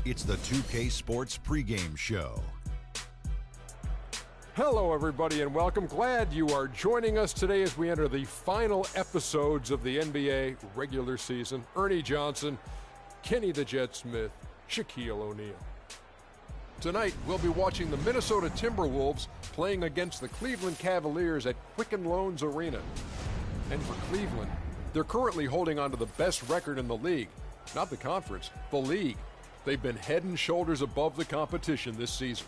It's the 2K Sports pregame show. Hello, everybody, and welcome. Glad you are joining us today as we enter the final episodes of the NBA regular season. Ernie Johnson, Kenny the Jet Smith, Shaquille O'Neal. Tonight, we'll be watching the Minnesota Timberwolves playing against the Cleveland Cavaliers at Quicken Loans Arena. And for Cleveland, they're currently holding on to the best record in the league. Not the conference, the league. They've been head and shoulders above the competition this season.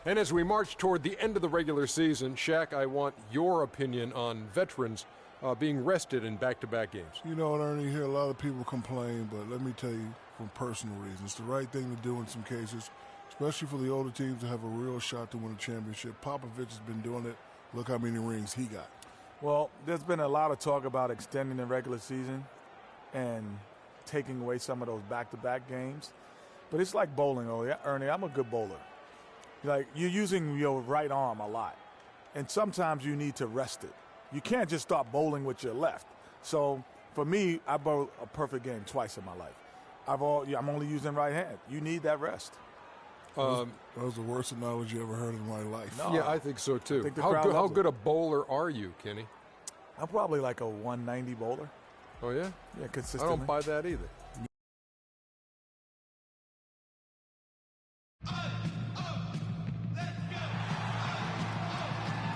And as we march toward the end of the regular season, Shaq, I want your opinion on veterans being rested in back-to-back games. You know what, Ernie, you hear a lot of people complain, but let me tell you from personal reasons, it's the right thing to do in some cases, especially for the older teams to have a real shot to win a championship. Popovich has been doing it. Look how many rings he got. Well, there's been a lot of talk about extending the regular season and taking away some of those back-to-back games. But it's like bowling, Ernie. I'm a good bowler. Like, you're using your right arm a lot, and sometimes you need to rest it. You can't just start bowling with your left. So, for me, I bowled a perfect game twice in my life. I'm only using right hand. You need that rest. That was the worst analogy I ever heard in my life. No, yeah, I think so, too. How good a bowler are you, Kenny? I'm probably like a 190 bowler. Oh, yeah? Yeah, consistently. I don't buy that either.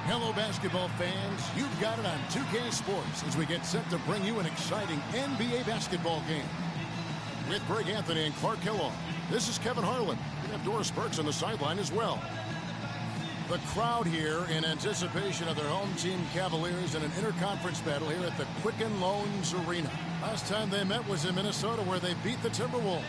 Hello, basketball fans. You've got it on 2K Sports as we get set to bring you an exciting NBA basketball game. With Greg Anthony and Clark Kellogg, this is Kevin Harlan. We have Doris Burks on the sideline as well. The crowd here in anticipation of their home team Cavaliers in an interconference battle here at the Quicken Loans Arena. Last time they met was in Minnesota, where they beat the Timberwolves.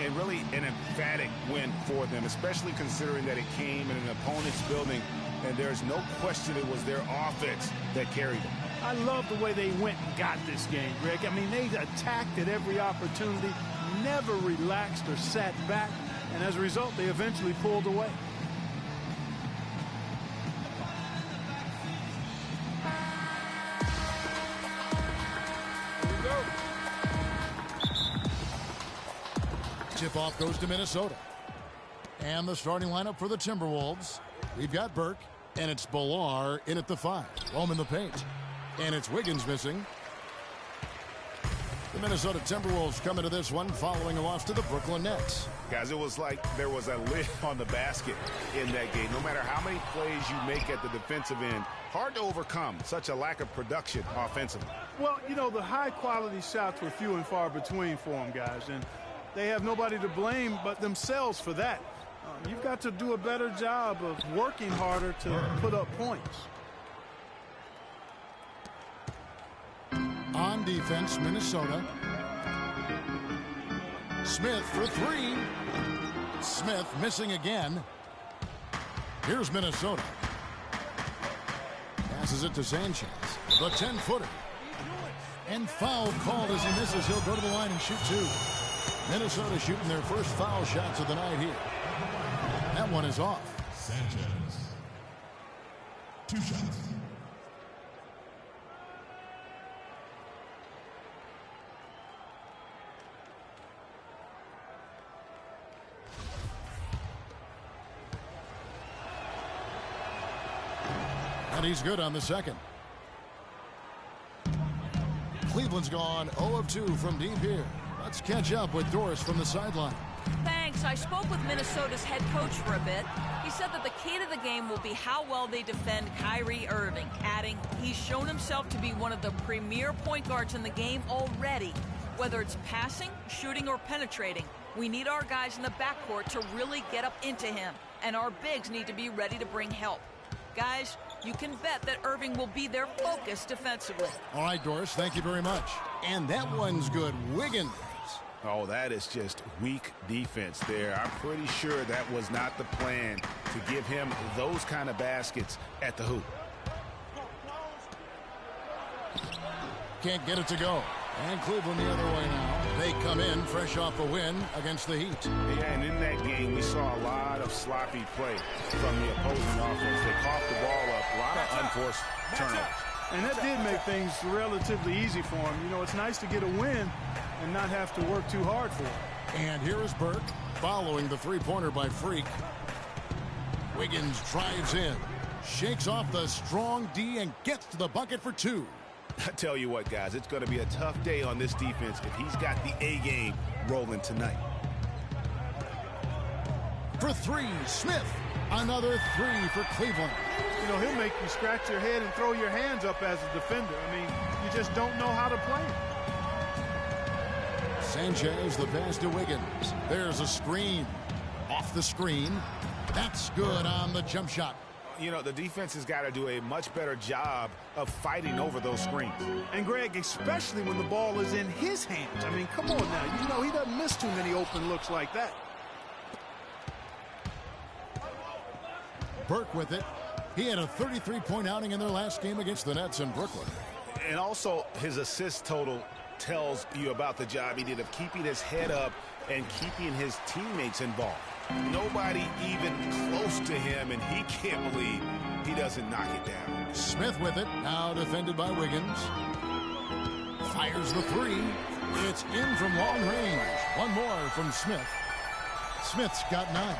And really an emphatic win for them, especially considering that it came in an opponent's building, and there's no question it was their offense that carried them. I love the way they went and got this game, Greg. I mean, they attacked at every opportunity, never relaxed or sat back, and as a result, they eventually pulled away. Tip-off goes to Minnesota. And the starting lineup for the Timberwolves. We've got Burke, and it's Billar in at the 5. Home in the paint. And it's Wiggins missing. The Minnesota Timberwolves come into this one following a loss to the Brooklyn Nets. Guys, it was like there was a lid on the basket in that game. No matter how many plays you make at the defensive end, hard to overcome such a lack of production offensively. Well, you know, the high-quality shots were few and far between for them, guys, and they have nobody to blame but themselves for that. You've got to do a better job of working harder to put up points. On defense, Minnesota. Smith for 3. Smith missing again. Here's Minnesota. Passes it to Sanchez. The 10-footer. And foul called as he misses. He'll go to the line and shoot 2. Minnesota shooting their first foul shots of the night here. That one is off. Sanchez. 2 shots. And he's good on the second. Cleveland's gone 0 of 2 from deep here. Let's catch up with Doris from the sideline. Thanks. I spoke with Minnesota's head coach for a bit. He said that the key to the game will be how well they defend Kyrie Irving, adding, he's shown himself to be one of the premier point guards in the game already. Whether it's passing, shooting, or penetrating, we need our guys in the backcourt to really get up into him, and our bigs need to be ready to bring help. Guys, you can bet that Irving will be their focus defensively. All right, Doris, thank you very much. And that one's good. Wiggins. Oh, that is just weak defense there. I'm pretty sure that was not the plan to give him those kind of baskets at the hoop. Can't get it to go. And Cleveland the other way now. They come in fresh off a win against the Heat. Yeah, and in that game, we saw a lot of sloppy play from the opposing offense. They coughed the ball up, a lot of unforced turnovers. And that did make things relatively easy for them. You know, it's nice to get a win and not have to work too hard for it. And here is Burke following the three-pointer by Freak. Wiggins drives in, shakes off the strong D, and gets to the bucket for two. I tell you what, guys, it's going to be a tough day on this defense if he's got the A game rolling tonight. For three, Smith. Another three for Cleveland. You know, he'll make you scratch your head and throw your hands up as a defender. I mean, you just don't know how to play him. Sanchez, the pass to Wiggins. There's a screen. Off the screen. That's good on the jump shot. You know, the defense has got to do a much better job of fighting over those screens. And, Greg, especially when the ball is in his hands. I mean, come on now. You know, he doesn't miss too many open looks like that. Burke with it. He had a 33-point outing in their last game against the Nets in Brooklyn. And also, his assist total tells you about the job he did of keeping his head up and keeping his teammates involved. Nobody even close to him, and he can't believe he doesn't knock it down. Smith with it, now defended by Wiggins. Fires the three. It's in from long range. One more from Smith. Smith's got 9.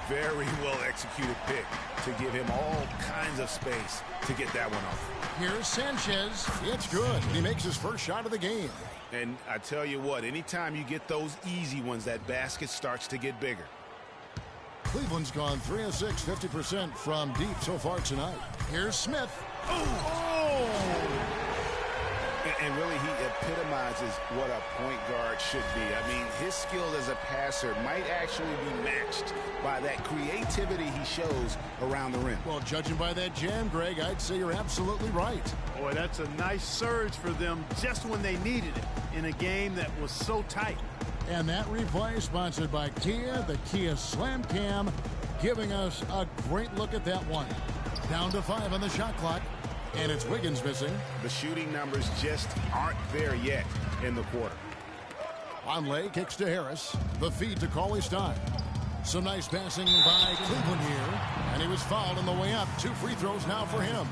Very well executed pick to give him all kinds of space to get that one off. Here's Sanchez. It's good. He makes his first shot of the game. And I tell you what, anytime you get those easy ones, that basket starts to get bigger. Cleveland's gone 3 of 6, 50% from deep so far tonight. Here's Smith. And really, he epitomizes what a point guard should be. I mean, his skill as a passer might actually be matched by that creativity he shows around the rim. Well, judging by that jam, Greg, I'd say you're absolutely right. Boy, that's a nice surge for them just when they needed it in a game that was so tight. And that replay sponsored by Kia, the Kia Slam Cam, giving us a great look at that one. Down to 5 on the shot clock. And it's Wiggins missing. The shooting numbers just aren't there yet in the quarter. Conley kicks to Harris. The feed to Cauley-Stein. Some nice passing by Cleveland here. And he was fouled on the way up. 2 free throws now for him.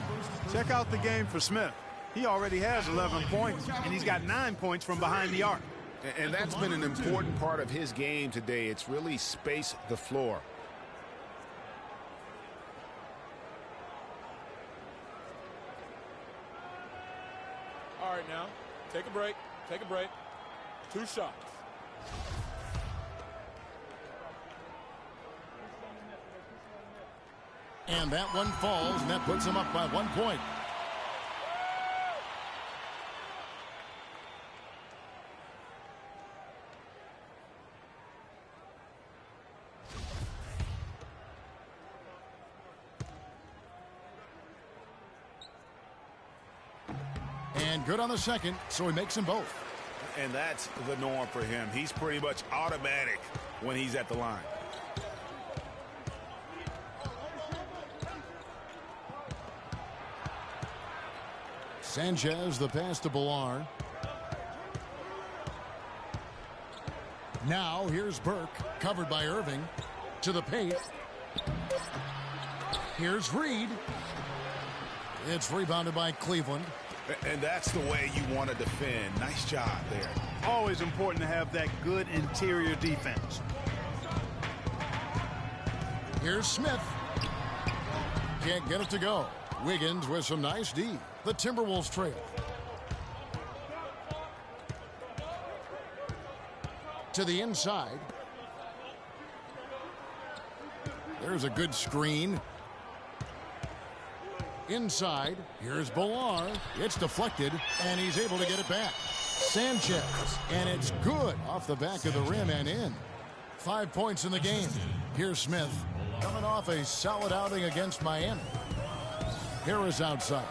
Check out the game for Smith. He already has 11 points, and he's got 9 points from behind the arc. And that's been an important part of his game today. It's really spaced the floor. All right, now, take a break. Take a break. 2 shots. And that one falls, and that puts him up by 1 point. And good on the second, so he makes them both. And that's the norm for him. He's pretty much automatic when he's at the line. Sanchez, the pass to Billar. Now here's Burke, covered by Irving, to the paint. Here's Reed. It's rebounded by Cleveland. And that's the way you want to defend. Nice job there. Always important to have that good interior defense. Here's Smith. Can't get it to go. Wiggins with some nice D. The Timberwolves trail. To the inside. There's a good screen. Inside, here's Billar. It's deflected, and he's able to get it back. Sanchez, and it's good off the back of the rim and in. 5 points in the game. Here's Smith, coming off a solid outing against Miami. Harris outside.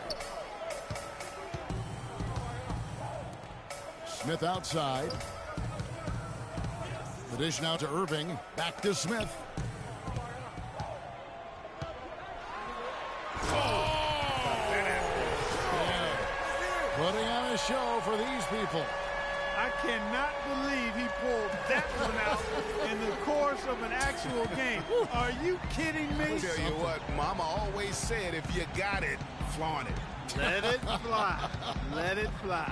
Smith outside. The dish now to Irving. Back to Smith. Putting on a show for these people. I cannot believe he pulled that one out in the course of an actual game. Are you kidding me? I'll tell you what, Mama always said, if you got it, flaunt it. Let it fly. Let it fly.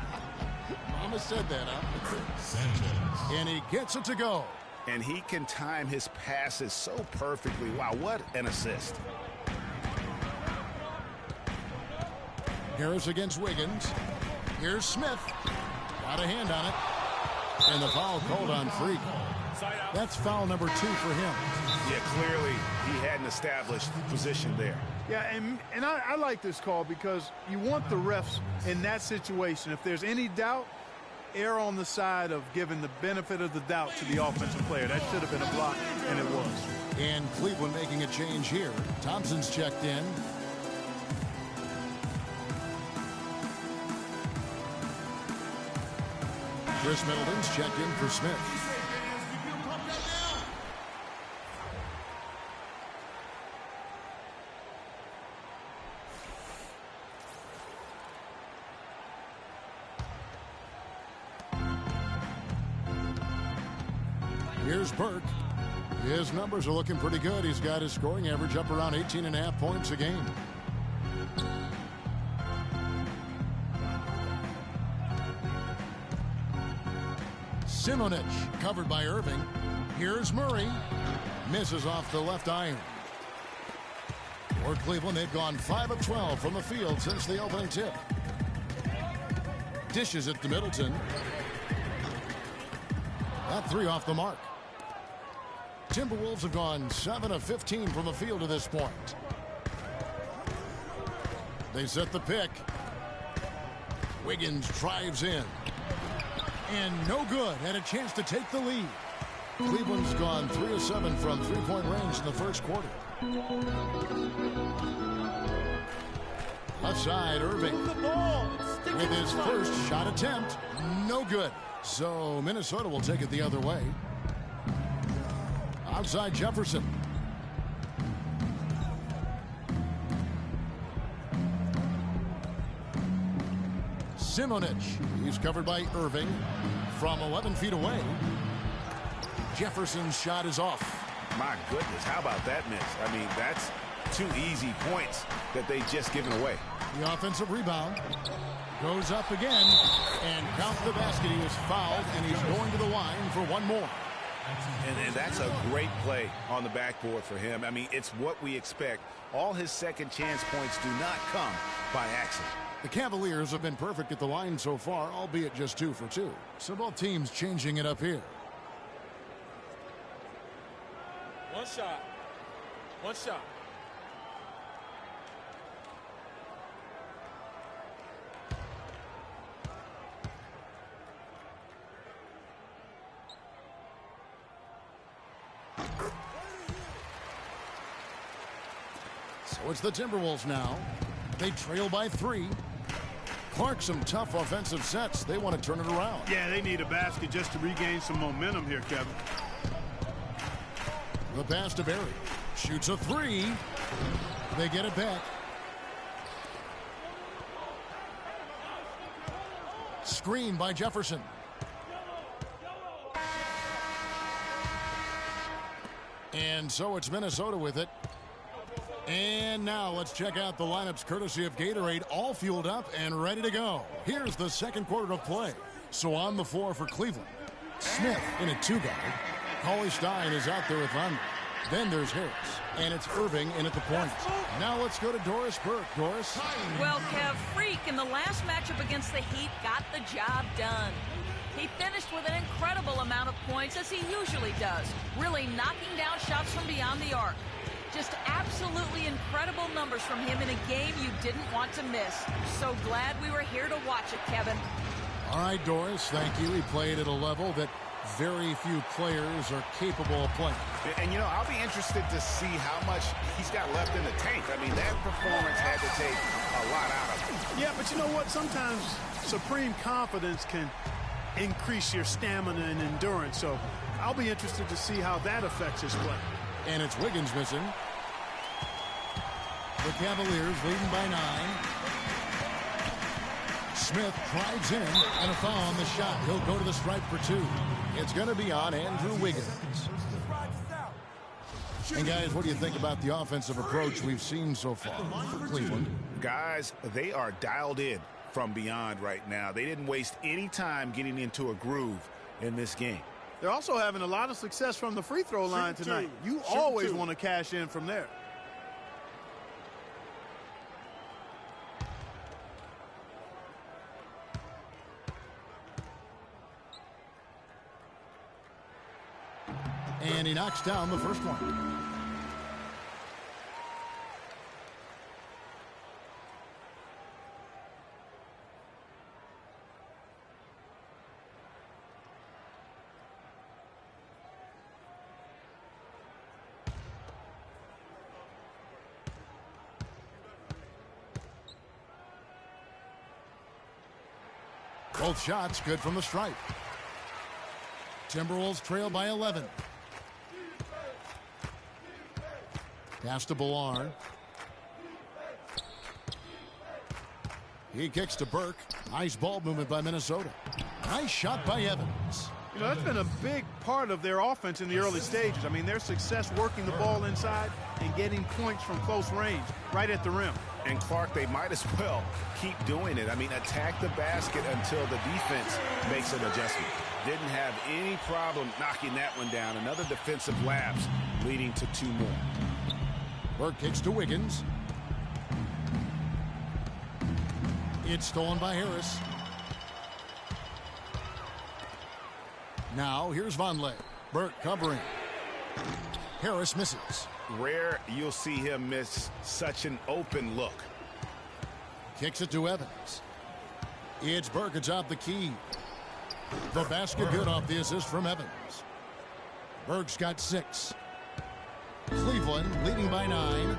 Mama said that, huh? Sanchez. And he gets it to go. And he can time his passes so perfectly. Wow, what an assist. Harris against Wiggins. Here's Smith. Got a hand on it. And the foul called on Freak. That's foul number 2 for him. Yeah, clearly he had an established position there. Yeah, and I like this call because you want the refs in that situation. If there's any doubt, err on the side of giving the benefit of the doubt to the offensive player. That should have been a block, and it was. And Cleveland making a change here. Thompson's checked in. Chris Middleton's checked in for Smith. Here's Burke. His numbers are looking pretty good. He's got his scoring average up around 18.5 points a game. Simonich covered by Irving. Here's Murray. Misses off the left iron. For Cleveland, they've gone 5 of 12 from the field since the opening tip. Dishes it to Middleton. That 3 off the mark. Timberwolves have gone 7 of 15 from the field to this point. They set the pick. Wiggins drives in. And no good. Had a chance to take the lead. Cleveland's gone 3 of 7 from three-point range in the first quarter. Left side, Irving. With his first shot attempt. No good. So Minnesota will take it the other way. Outside Jefferson. Simonich. He's covered by Irving from 11 feet away. Jefferson's shot is off. My goodness, how about that miss? I mean, that's 2 easy points that they just given away. The offensive rebound goes up again, and count the basket. He was fouled, and he's going to the line for one more. And that's a great play on the backboard for him. I mean, it's what we expect. All his second chance points do not come by accident. The Cavaliers have been perfect at the line so far, albeit just 2 for 2. So both teams changing it up here. One shot. One shot. So it's the Timberwolves now. They trail by 3. Clark, some tough offensive sets. They want to turn it around. Yeah, they need a basket just to regain some momentum here, Kevin. The pass to Barry. Shoots a 3. They get it back. Screen by Jefferson. And so it's Minnesota with it. And now let's check out the lineups courtesy of Gatorade, all fueled up and ready to go. Here's the second quarter of play. So on the floor for Cleveland. Smith in a 2-guard. Cauley Stein is out there with Van. Then there's Harris. And it's Irving in at the point. Now let's go to Doris Burke. Doris? Well, Kev, Freak in the last matchup against the Heat got the job done. He finished with an incredible amount of points, as he usually does, really knocking down shots from beyond the arc. Just absolutely incredible numbers from him in a game you didn't want to miss. So glad we were here to watch it, Kevin. All right, Doris, thank you. He played at a level that very few players are capable of playing. And, you know, I'll be interested to see how much he's got left in the tank. I mean, that performance had to take a lot out of him. Yeah, but you know what? Sometimes supreme confidence can increase your stamina and endurance. So I'll be interested to see how that affects his play. And it's Wiggins missing. The Cavaliers leading by 9. Smith drives in, and a foul on the shot. He'll go to the stripe for 2. It's going to be on Andrew Wiggins. And guys, what do you think about the offensive approach we've seen so far for Cleveland? Guys, they are dialed in from beyond right now. They didn't waste any time getting into a groove in this game. They're also having a lot of success from the free throw line tonight. You always want to cash in from there. And he knocks down the first one. Both shots good from the stripe. Timberwolves trail by 11. Pass to Ballard. He kicks to Burke. Nice ball movement by Minnesota. Nice shot by Evans. You know, that's been a big part of their offense in the early stages. I mean, their success working the ball inside and getting points from close range, right at the rim. And Clark, they might as well keep doing it. I mean, attack the basket until the defense makes an adjustment. Didn't have any problem knocking that one down. Another defensive lapse leading to 2 more. Burke kicks to Wiggins. It's stolen by Harris. Now here's Vonleh. Burke covering. Harris misses. Rare you'll see him miss such an open look. Kicks it to Evans. It's Burke atop the key. The basket good off the assist from Evans. Burke's got 6. Cleveland leading by 9.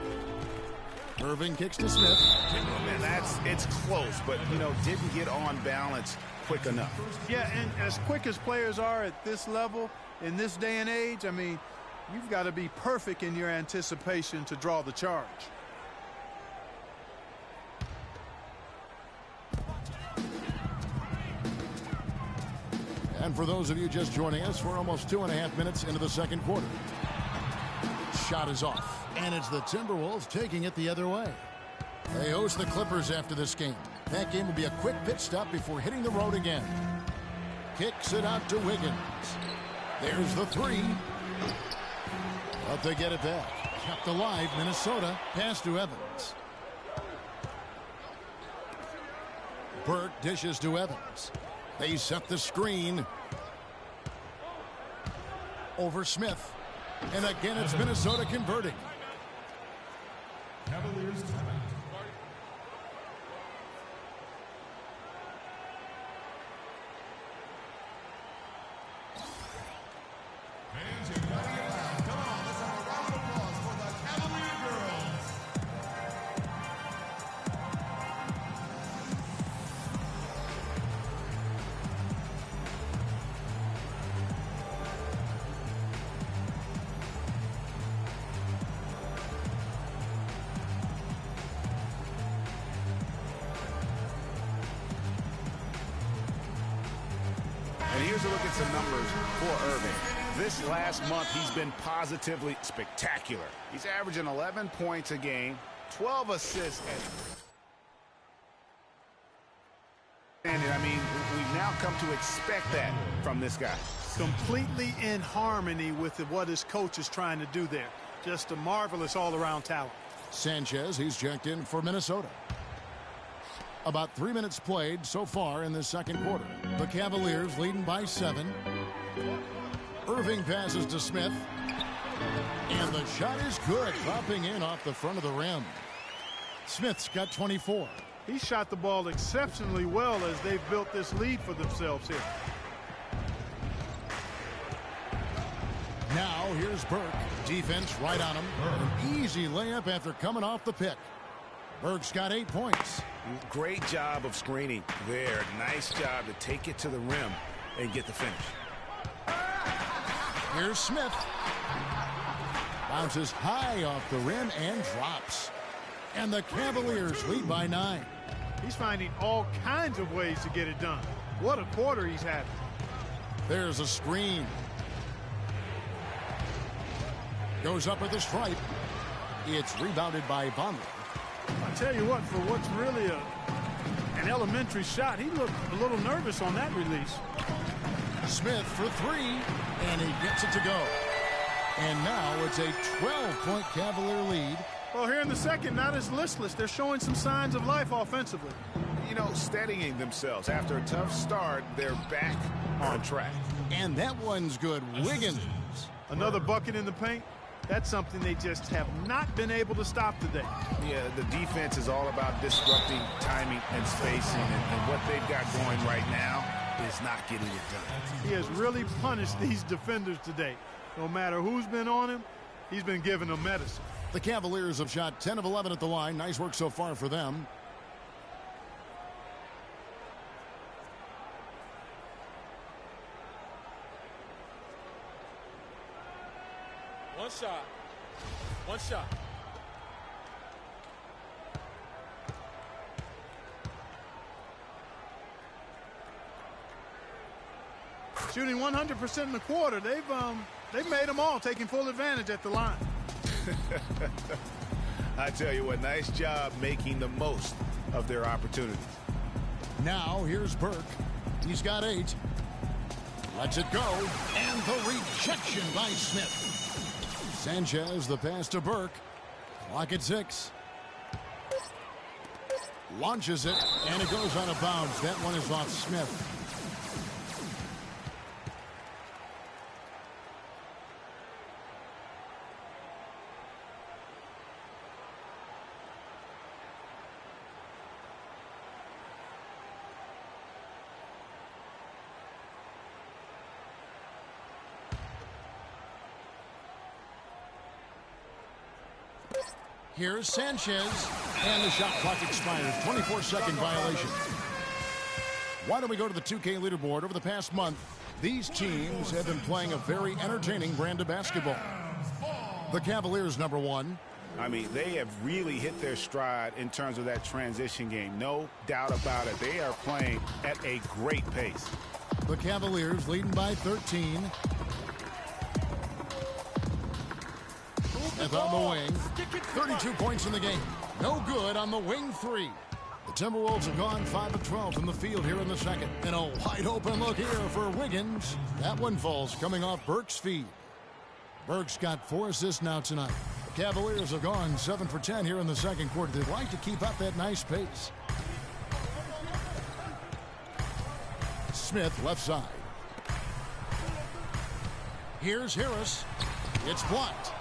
Irving kicks to Smith. And it's close, but, you know, didn't get on balance quick enough. Yeah, and as quick as players are at this level, in this day and age, I mean, you've got to be perfect in your anticipation to draw the charge. And for those of you just joining us, we're almost 2.5 minutes into the second quarter. Shot is off. And it's the Timberwolves taking it the other way. They host the Clippers after this game. That game will be a quick pit stop before hitting the road again. Kicks it out to Wiggins. There's the 3. But they get it back. Kept alive, Minnesota. Pass to Evans. Burke dishes to Evans. They set the screen. Over Smith. And again, it's Minnesota converting. Cavaliers timeout. Fans, you gotta get loud. Come on, let's have a round of applause for the Cavalier girls. And here's a look at some numbers for Irving. This last month, he's been positively spectacular. He's averaging 11 points a game, 12 assists. And I mean, we've now come to expect that from this guy. Completely in harmony with what his coach is trying to do there. Just a marvelous all-around talent. Sanchez, he's checked in for Minnesota. About 3 minutes played so far in the second quarter. The Cavaliers leading by 7. Irving passes to Smith. And the shot is good, dropping in off the front of the rim. Smith's got 24. He shot the ball exceptionally well as they've built this lead for themselves here. Now here's Burke. Defense right on him. An easy layup after coming off the pick. Burke's got 8 points. Great job of screening there. Nice job to take it to the rim and get the finish. Here's Smith. Bounces high off the rim and drops. And the Cavaliers lead by 9. He's finding all kinds of ways to get it done. What a quarter he's having. There's a screen. Goes up at the stripe. It's rebounded by Vonleh. I tell you what, for what's really an elementary shot, he looked a little nervous on that release. Smith for three, and he gets it to go. And now it's a 12-point Cavalier lead. Well, here in the second, not as listless. They're showing some signs of life offensively. You know, steadying themselves. After a tough start, they're back on track. And that one's good. Wiggins. Another bucket in the paint. That's something they just have not been able to stop today. Yeah, the defense is all about disrupting timing and spacing, and what they've got going right now is not getting it done. He has really punished these defenders today. No matter who's been on him, he's been giving them medicine. The Cavaliers have shot 10 of 11 at the line. Nice work so far for them. One shot. One shot. Shooting 100% in the quarter. They've made them all, taking full advantage at the line. I tell you what, nice job making the most of their opportunities. Now here's Burke. He's got 8. Lets it go. And the rejection by Smith. Sanchez, the pass to Burke. Clock at 6. Launches it, and it goes out of bounds. That one is off Smith. Here's Sanchez, and the shot clock expires. 24-second violation. Why don't we go to the 2K leaderboard? Over the past month, these teams have been playing a very entertaining brand of basketball. The Cavaliers, number 1. I mean, they have really hit their stride in terms of that transition game. No doubt about it. They are playing at a great pace. The Cavaliers leading by 13. Smith on the wing. 32 points in the game. No good on the wing 3. The Timberwolves have gone 5 of 12 from the field here in the second. And a wide open look here for Wiggins. That one falls coming off Burke's feed. Burke's got 4 assists now tonight. The Cavaliers have gone 7 for 10 here in the second quarter. They'd like to keep up that nice pace. Smith left side. Here's Harris. It's blocked.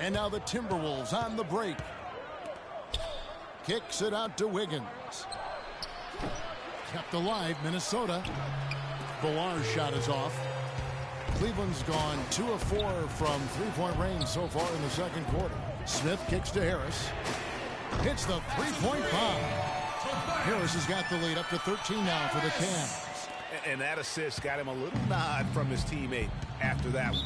And now the Timberwolves on the break. Kicks it out to Wiggins. Kept alive, Minnesota. Villar's shot is off. Cleveland's gone 2 of 4 from three-point range so far in the second quarter. Smith kicks to Harris. Hits the three-point bomb. Harris has got the lead up to 13 now for the Cavs. And that assist got him a little nod from his teammate after that one.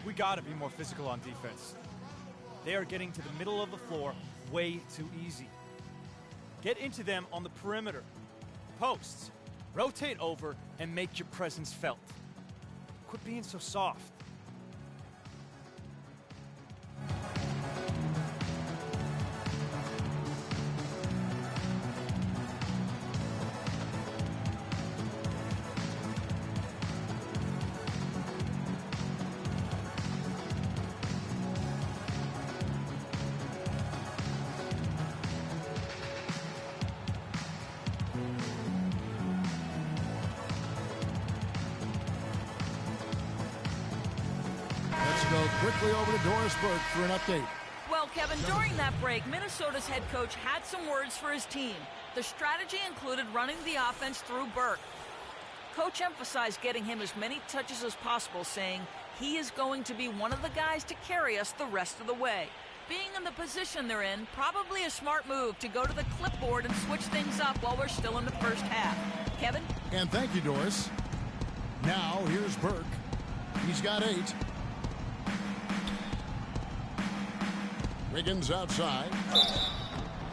We got to be more physical on defense. They are getting to the middle of the floor way too easy. Get into them on the perimeter. Posts. Rotate over and make your presence felt. Quit being so soft. Quickly over to Doris Burke for an update. Well, Kevin, during that break, Minnesota's head coach had some words for his team. The strategy included running the offense through Burke. Coach emphasized getting him as many touches as possible, saying he is going to be one of the guys to carry us the rest of the way. Being in the position they're in, probably a smart move to go to the clipboard and switch things up while we're still in the first half. Kevin? And thank you, Doris. Now, here's Burke. He's got 8. Wiggins outside.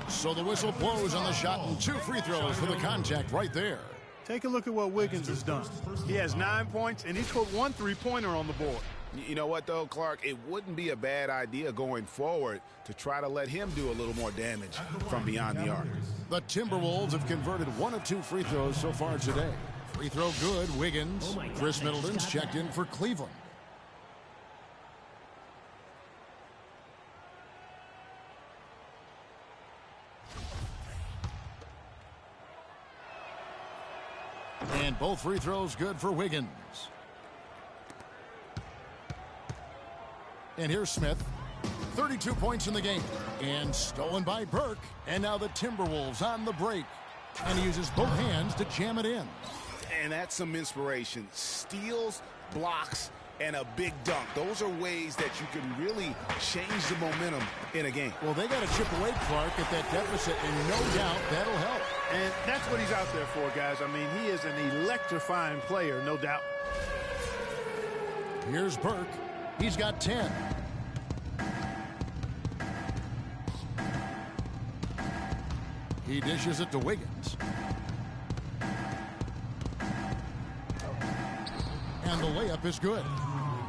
So the whistle blows on the shot and 2 free throws for the contact right there. Take a look at what Wiggins has done. He has 9 points, and he's put 1 3-pointer on the board. You know what, though, Clark? It wouldn't be a bad idea going forward to try to let him do a little more damage from beyond the arc. The Timberwolves have converted 1 of 2 free throws so far today. Free throw good, Wiggins. Chris Middleton's checked in for Cleveland. And both free throws good for Wiggins. And here's Smith. 32 points in the game. And stolen by Burke. And now the Timberwolves on the break. And he uses both hands to jam it in. And that's some inspiration. Steals, blocks, and a big dunk. Those are ways that you can really change the momentum in a game. Well, they got to chip away, Clark, at that deficit, and no doubt that'll help. And that's what he's out there for, guys. I mean, he is an electrifying player, no doubt. Here's Burke. He's got 10. He dishes it to Wiggins. And the layup is good.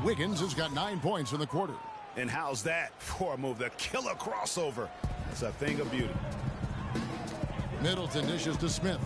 Wiggins has got 9 points in the quarter. And how's that for a move? The killer crossover. It's a thing of beauty. Middleton dishes to Smith.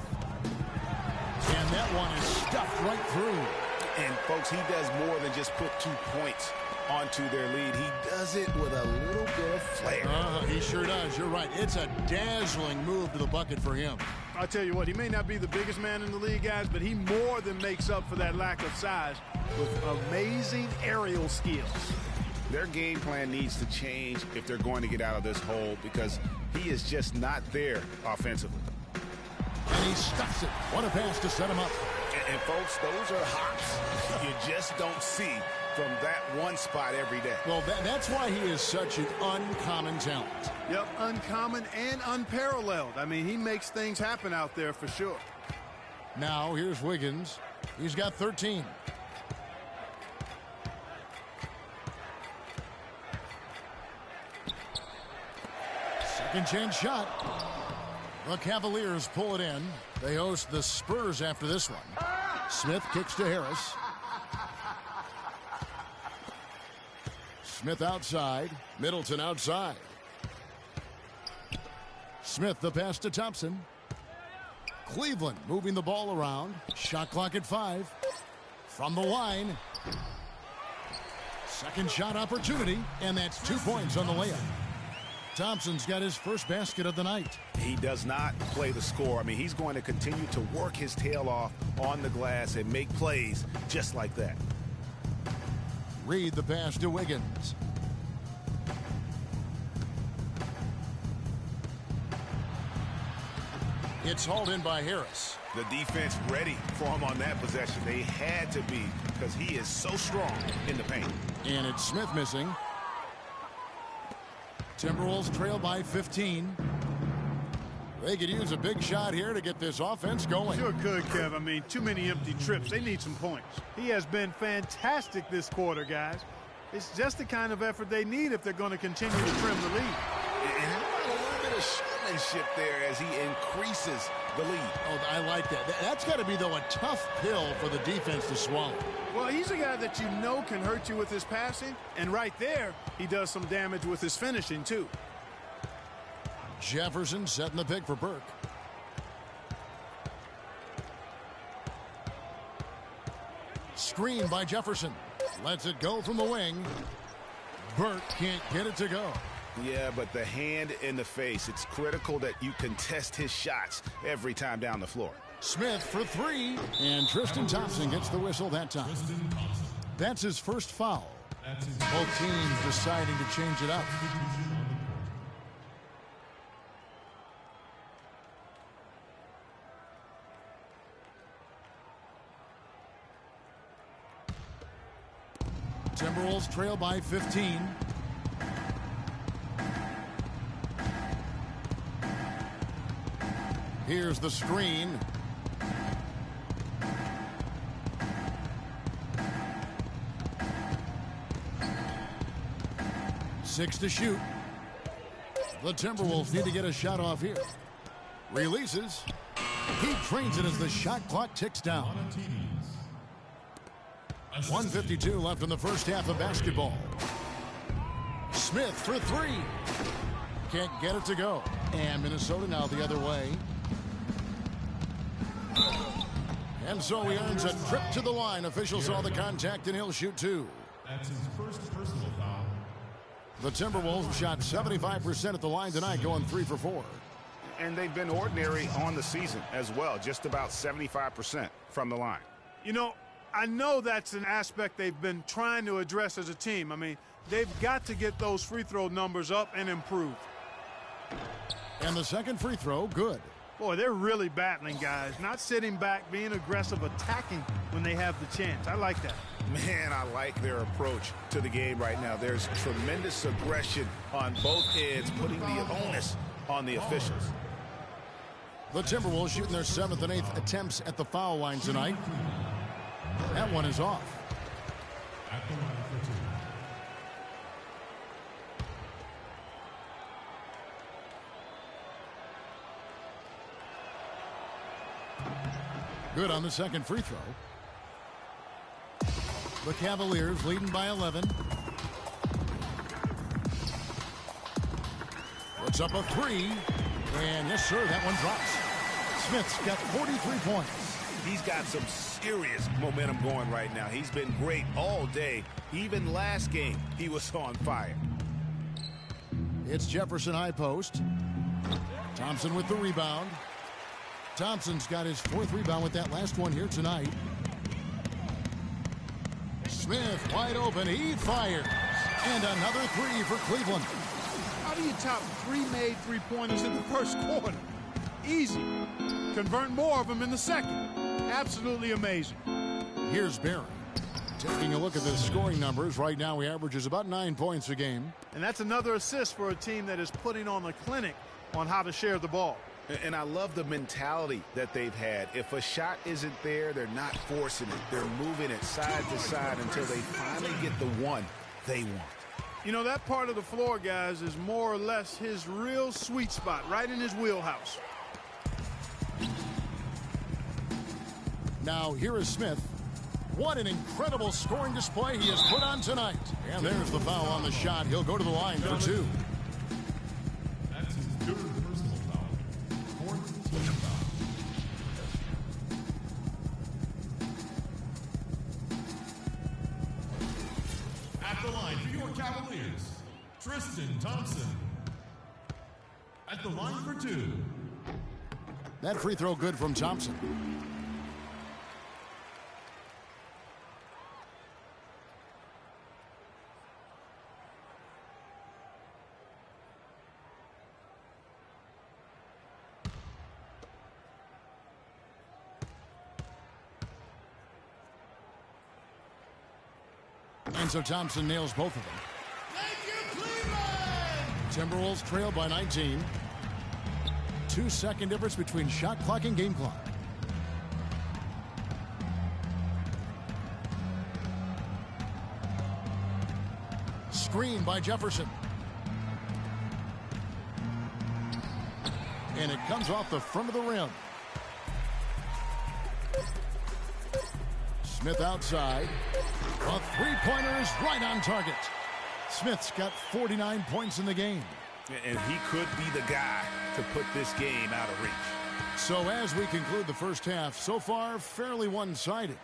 And that one is stuffed right through. And, folks, he does more than just put 2 points onto their lead. He does it with a little bit of flair. He sure does. You're right. It's a dazzling move to the bucket for him. I'll tell you what, he may not be the biggest man in the league, guys, but he more than makes up for that lack of size with amazing aerial skills. Their game plan needs to change if they're going to get out of this hole because he is just not there offensively. And he stuffs it. What a pass to set him up. And folks, those are hops you just don't see from that one spot every day. Well, that's why he is such an uncommon talent. Yep, uncommon and unparalleled. I mean, he makes things happen out there for sure. Now, here's Wiggins. He's got 13. Second chance shot. The Cavaliers pull it in. They host the Spurs after this one. Smith kicks to Harris. Smith outside. Middleton outside. Smith the pass to Thompson. Cleveland moving the ball around. Shot clock at 5. From the line. Second shot opportunity. And that's 2 points on the layup. Thompson's got his first basket of the night. He does not play the score. I mean, he's going to continue to work his tail off on the glass and make plays just like that. Reed the pass to Wiggins. It's hauled in by Harris. The defense ready for him on that possession. They had to be because he is so strong in the paint. And it's Smith missing. Timberwolves trail by 15. They could use a big shot here to get this offense going. Sure could, Kev. I mean, too many empty trips. They need some points. He has been fantastic this quarter, guys. It's just the kind of effort they need if they're going to continue to trim the lead. And how about a little bit of showmanship there as he increases the lead? Oh, I like that. That's got to be, though, a tough pill for the defense to swallow. Well, he's a guy that you know can hurt you with his passing, and right there, he does some damage with his finishing, too. Jefferson setting the pick for Burke. Screen by Jefferson. Lets it go from the wing. Burke can't get it to go. Yeah, but the hand in the face, it's critical that you contest his shots every time down the floor. Smith for 3, and Tristan Thompson gets the whistle that time. That's his first foul. Both teams deciding to change it up. Timberwolves trail by 15. Here's the screen. Six to shoot. The Timberwolves need to get a shot off here. Releases. He drains it as the shot clock ticks down. 1:52 left in the first half of basketball. Smith for three. Can't get it to go. And Minnesota now the other way. And so he earns a trip to the line. Officials saw the contact and he'll shoot two. That's his first personal foul. The Timberwolves shot 75% at the line tonight, going 3 for 4. And they've been ordinary on the season as well, just about 75% from the line. You know, I know that's an aspect they've been trying to address as a team. I mean, they've got to get those free throw numbers up and improve. And the second free throw, good. Boy, they're really battling, guys. Not sitting back, being aggressive, attacking when they have the chance. I like that. Man, I like their approach to the game right now. There's tremendous aggression on both ends, putting the onus on the officials. The Timberwolves shooting their 7th and 8th attempts at the foul line tonight. That one is off. At the line for two. Good on the second free throw. The Cavaliers leading by 11. Puts up a three. And yes, sir, that one drops. Smith's got 43 points. He's got some serious momentum going right now. He's been great all day. Even last game, he was on fire. It's Jefferson high post. Thompson with the rebound. Thompson's got his 4th rebound with that last one here tonight. Smith wide open. He fires. And another three for Cleveland. How do you top 3 made three-pointers in the first quarter? Easy. Convert more of them in the second. Absolutely amazing. Here's Barry. Taking a look at the scoring numbers. Right now he averages about 9 points a game. And that's another assist for a team that is putting on a clinic on how to share the ball. And I love the mentality that they've had. If a shot isn't there, they're not forcing it. They're moving it side to side until they finally get the one they want. You know, that part of the floor, guys, is more or less his real sweet spot, right in his wheelhouse. Now here is Smith. What an incredible scoring display he has put on tonight. And there's the foul on the shot. He'll go to the line for two. That's his third personal foul. 4th team foul. At the line for your Cavaliers, Tristan Thompson. At the line for two. That free throw good from Thompson. And so Thompson nails both of them. Thank you, Cleveland! Timberwolves trail by 19. 2-second difference between shot clock and game clock. Screen by Jefferson. And it comes off the front of the rim. Smith outside. A three-pointer is right on target. Smith's got 49 points in the game. And he could be the guy to put this game out of reach. So as we conclude the first half, so far fairly one-sided.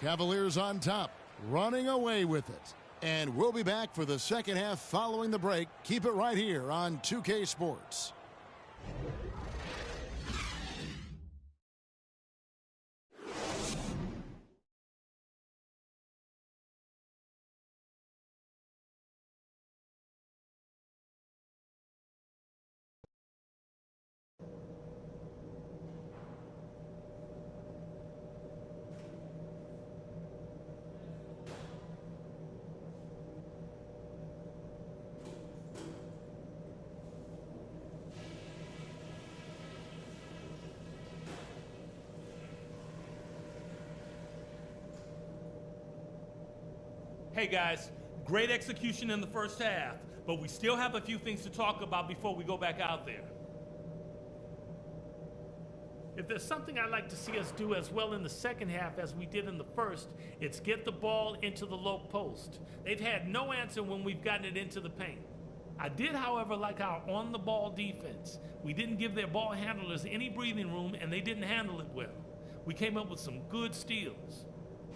Cavaliers on top, running away with it. And we'll be back for the second half following the break. Keep it right here on 2K Sports. Hey guys, great execution in the first half, but we still have a few things to talk about before we go back out there. If there's something I'd like to see us do as well in the second half as we did in the first, it's get the ball into the low post. They've had no answer when we've gotten it into the paint. I did, however, like our on-the-ball defense. We didn't give their ball handlers any breathing room, and they didn't handle it well. We came up with some good steals.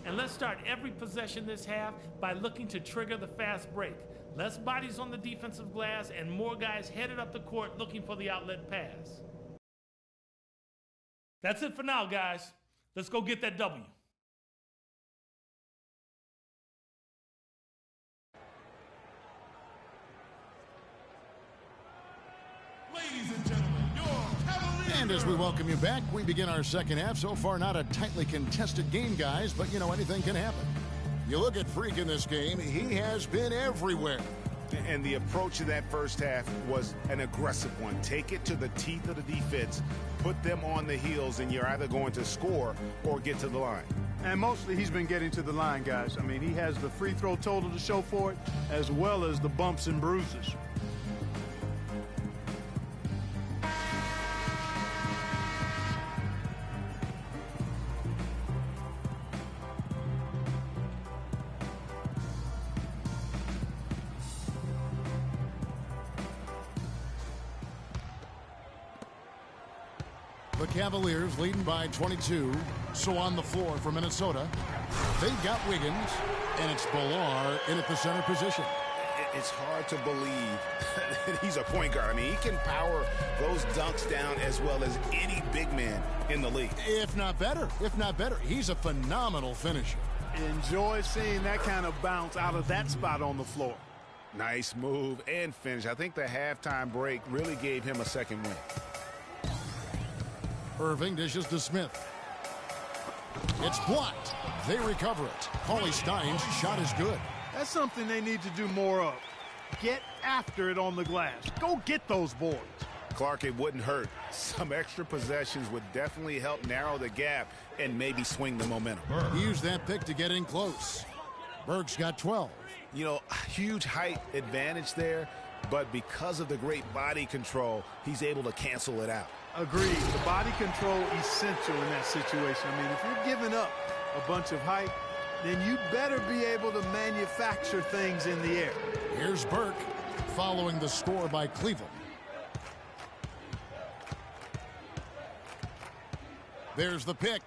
And let's start every possession this half by looking to trigger the fast break. Less bodies on the defensive glass and more guys headed up the court looking for the outlet pass. That's it for now, guys. Let's go get that W. Ladies and gentlemen, your Cavaliers. And as we welcome you back, we begin our second half. So far, not a tightly contested game, guys, but you know, anything can happen. You look at Freak in this game, he has been everywhere. And the approach of that first half was an aggressive one. Take it to the teeth of the defense, put them on the heels, and you're either going to score or get to the line. And mostly he's been getting to the line, guys. I mean, he has the free throw total to show for it, as well as the bumps and bruises. The Cavaliers leading by 22. So on the floor for Minnesota, they've got Wiggins, and it's Ballard in at the center position. It's hard to believe that he's a point guard. I mean, he can power those dunks down as well as any big man in the league. If not better. He's a phenomenal finisher. Enjoy seeing that kind of bounce out of that spot on the floor. Nice move and finish. I think the halftime break really gave him a second win. Irving dishes to Smith. It's blocked. They recover it. Cauley Stein's shot is good. That's something they need to do more of. Get after it on the glass. Go get those boards. Clark, it wouldn't hurt. Some extra possessions would definitely help narrow the gap and maybe swing the momentum. He used that pick to get in close. Burke's got 12. You know, huge height advantage there, but because of the great body control, he's able to cancel it out. Agreed. The body control essential in that situation. I mean, if you're giving up a bunch of height, then you better be able to manufacture things in the air. Here's Burke following the score by Cleveland. There's the pick.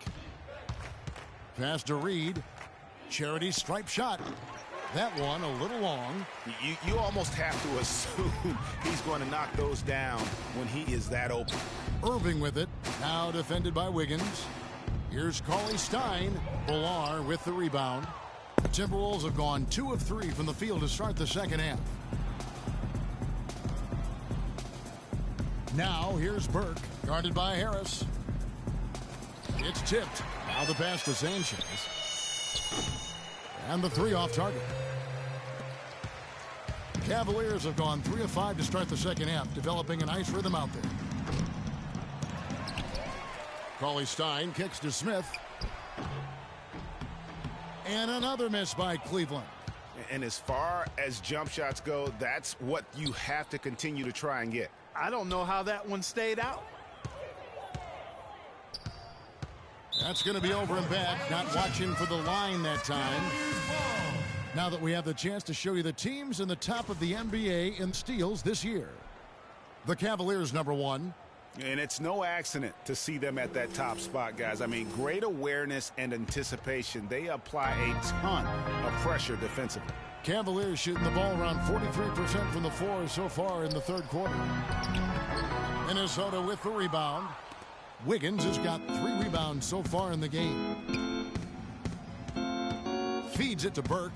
Pass to Reed. Charity stripe shot. That one a little long. You almost have to assume he's going to knock those down when he is that open. Irving with it. Now defended by Wiggins. Here's Cauley Stein. Ballard with the rebound. The Timberwolves have gone 2 of 3 from the field to start the second half. Now here's Burke, guarded by Harris. It's tipped. Now the pass to Sanchez. And the three off target. The Cavaliers have gone 3 of 5 to start the second half, developing a nice rhythm out there. Cauley Stein kicks to Smith. And another miss by Cleveland. And as far as jump shots go, that's what you have to continue to try and get. I don't know how that one stayed out. That's going to be over and back. Not watching for the line that time. Now that we have the chance to show you the teams in the top of the NBA in steals this year. The Cavaliers, number 1. And it's no accident to see them at that top spot, guys. I mean, great awareness and anticipation. They apply a ton of pressure defensively. Cavaliers shooting the ball around 43% from the floor so far in the third quarter. Minnesota with the rebound. Wiggins has got 3 rebounds so far in the game. Feeds it to Burke.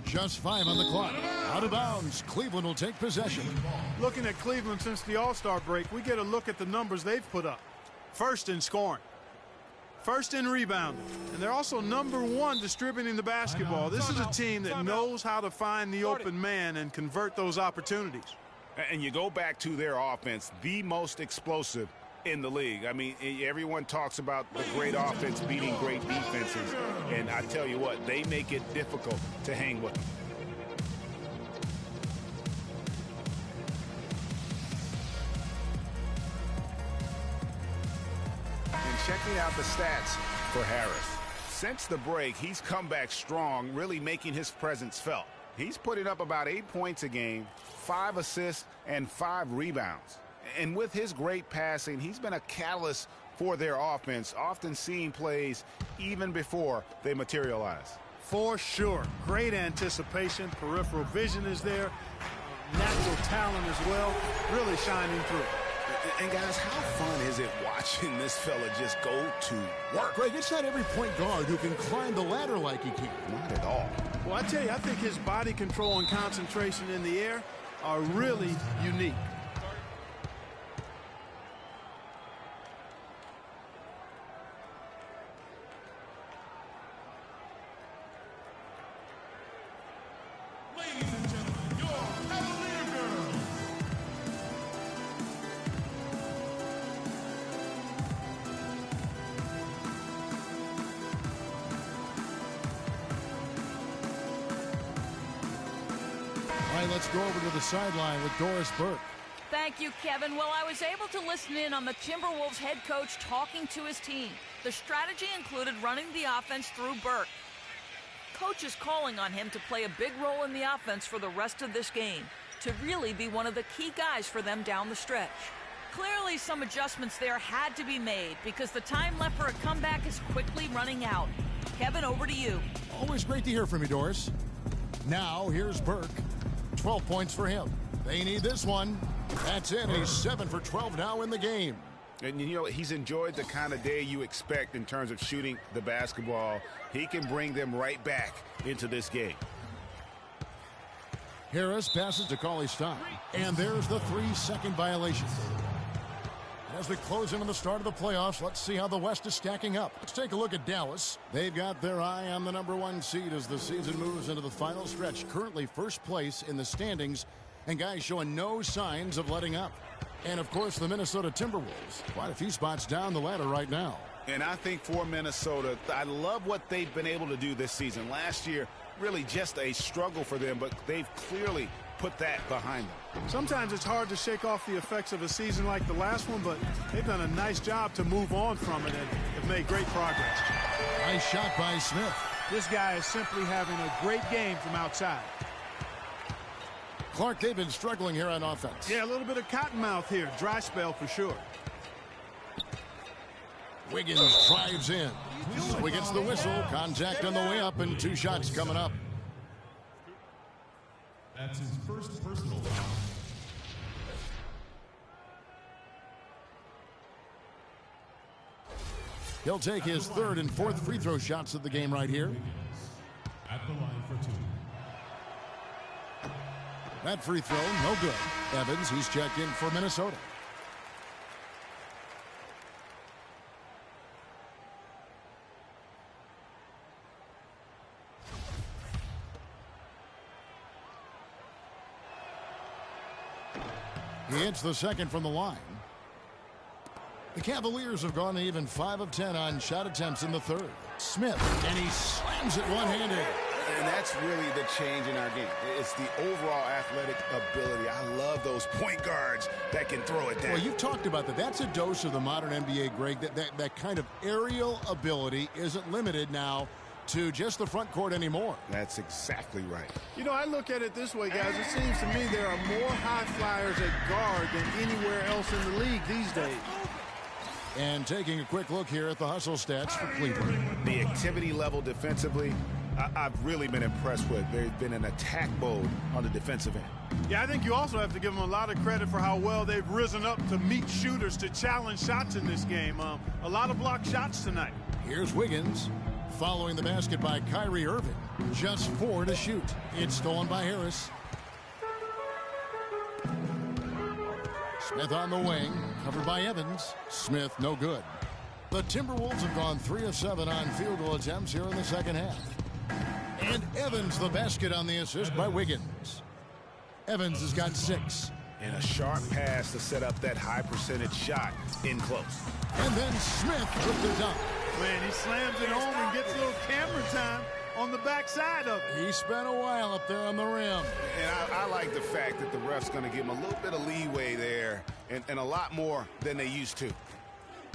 Just 5 on the clock. Out of bounds. Cleveland will take possession. Looking at Cleveland since the All-Star break, we get a look at the numbers they've put up. First in scoring. First in rebounding. And they're also number 1 distributing the basketball. This is a team that knows how to find the open man and convert those opportunities. And you go back to their offense, the most explosive in the league. I mean, everyone talks about the great offense beating great defenses, and I tell you what, they make it difficult to hang with them. And checking out the stats for Harris. Since the break, he's come back strong, really making his presence felt. He's putting up about 8 points a game, 5 assists, and 5 rebounds. And with his great passing, he's been a catalyst for their offense, often seeing plays even before they materialize. For sure. Great anticipation. Peripheral vision is there. Natural talent as well. Really shining through. And guys, how fun is it watching this fella just go to work? Greg, it's not every point guard who can climb the ladder like he can. Not at all. Well, I tell you, I think his body control and concentration in the air are really unique. Ladies and gentlemen, your Cavalier girls. All right, let's go over to the sideline with Doris Burke. Thank you, Kevin. Well, I was able to listen in on the Timberwolves head coach talking to his team. The strategy included running the offense through Burke. Coach is calling on him to play a big role in the offense for the rest of this game, to really be one of the key guys for them down the stretch. Clearly, some adjustments there had to be made because the time left for a comeback is quickly running out. Kevin, over to you. Always great to hear from you, Doris. Now, here's Burke. 12 points for him. They need this one. That's it. He's 7 for 12 now in the game. And, you know, he's enjoyed the kind of day you expect in terms of shooting the basketball. He can bring them right back into this game. Harris passes to Cauley-Stein. And there's the 3-second violation. As we close in on the start of the playoffs, let's see how the West is stacking up. Let's take a look at Dallas. They've got their eye on the #1 seed as the season moves into the final stretch. Currently first place in the standings, and guys showing no signs of letting up. And, of course, the Minnesota Timberwolves. Quite a few spots down the ladder right now. And I think for Minnesota, I love what they've been able to do this season. Last year, really just a struggle for them, but they've clearly put that behind them. Sometimes it's hard to shake off the effects of a season like the last one, but they've done a nice job to move on from it and have made great progress. Nice shot by Smith. This guy is simply having a great game from outside. Clark, they've been struggling here on offense. Yeah, a little bit of cottonmouth here. Dry spell for sure. Wiggins drives in. So he gets the whistle. Contact on the way up, and 2 shots coming up. That's his first personal foul. He'll take his 3rd and 4th free throw shots of the game right here. At the line for 2. That free throw, no good. Evans, he's checked in for Minnesota. He hits the 2nd from the line. The Cavaliers have gone even 5 of 10 on shot attempts in the 3rd. Smith, and he slams it one-handed. And that's really the change in our game. It's the overall athletic ability. I love those point guards that can throw it down. Well, you've talked about that. That's a dose of the modern NBA, Greg. That kind of aerial ability isn't limited now to just the front court anymore. That's exactly right. You know, I look at it this way, guys. It seems to me there are more high flyers at guard than anywhere else in the league these days. And taking a quick look here at the hustle stats for Cleveland. The activity level defensively, I've really been impressed with. They've been in attack mode on the defensive end. Yeah, I think you also have to give them a lot of credit for how well they've risen up to meet shooters, to challenge shots in this game. A lot of blocked shots tonight. Here's Wiggins following the basket by Kyrie Irving. Just 4 to shoot. It's stolen by Harris. Smith on the wing, covered by Evans. Smith, no good. The Timberwolves have gone 3 of 7 on field goal attempts here in the second half. And Evans the basket on the assist by Wiggins. Evans has got 6. And a sharp pass to set up that high percentage shot in close. And then Smith with the dunk. Man, he slams it home and gets a little camera time on the backside of it. He spent a while up there on the rim. And I like the fact that the ref's going to give him a little bit of leeway there and a lot more than they used to.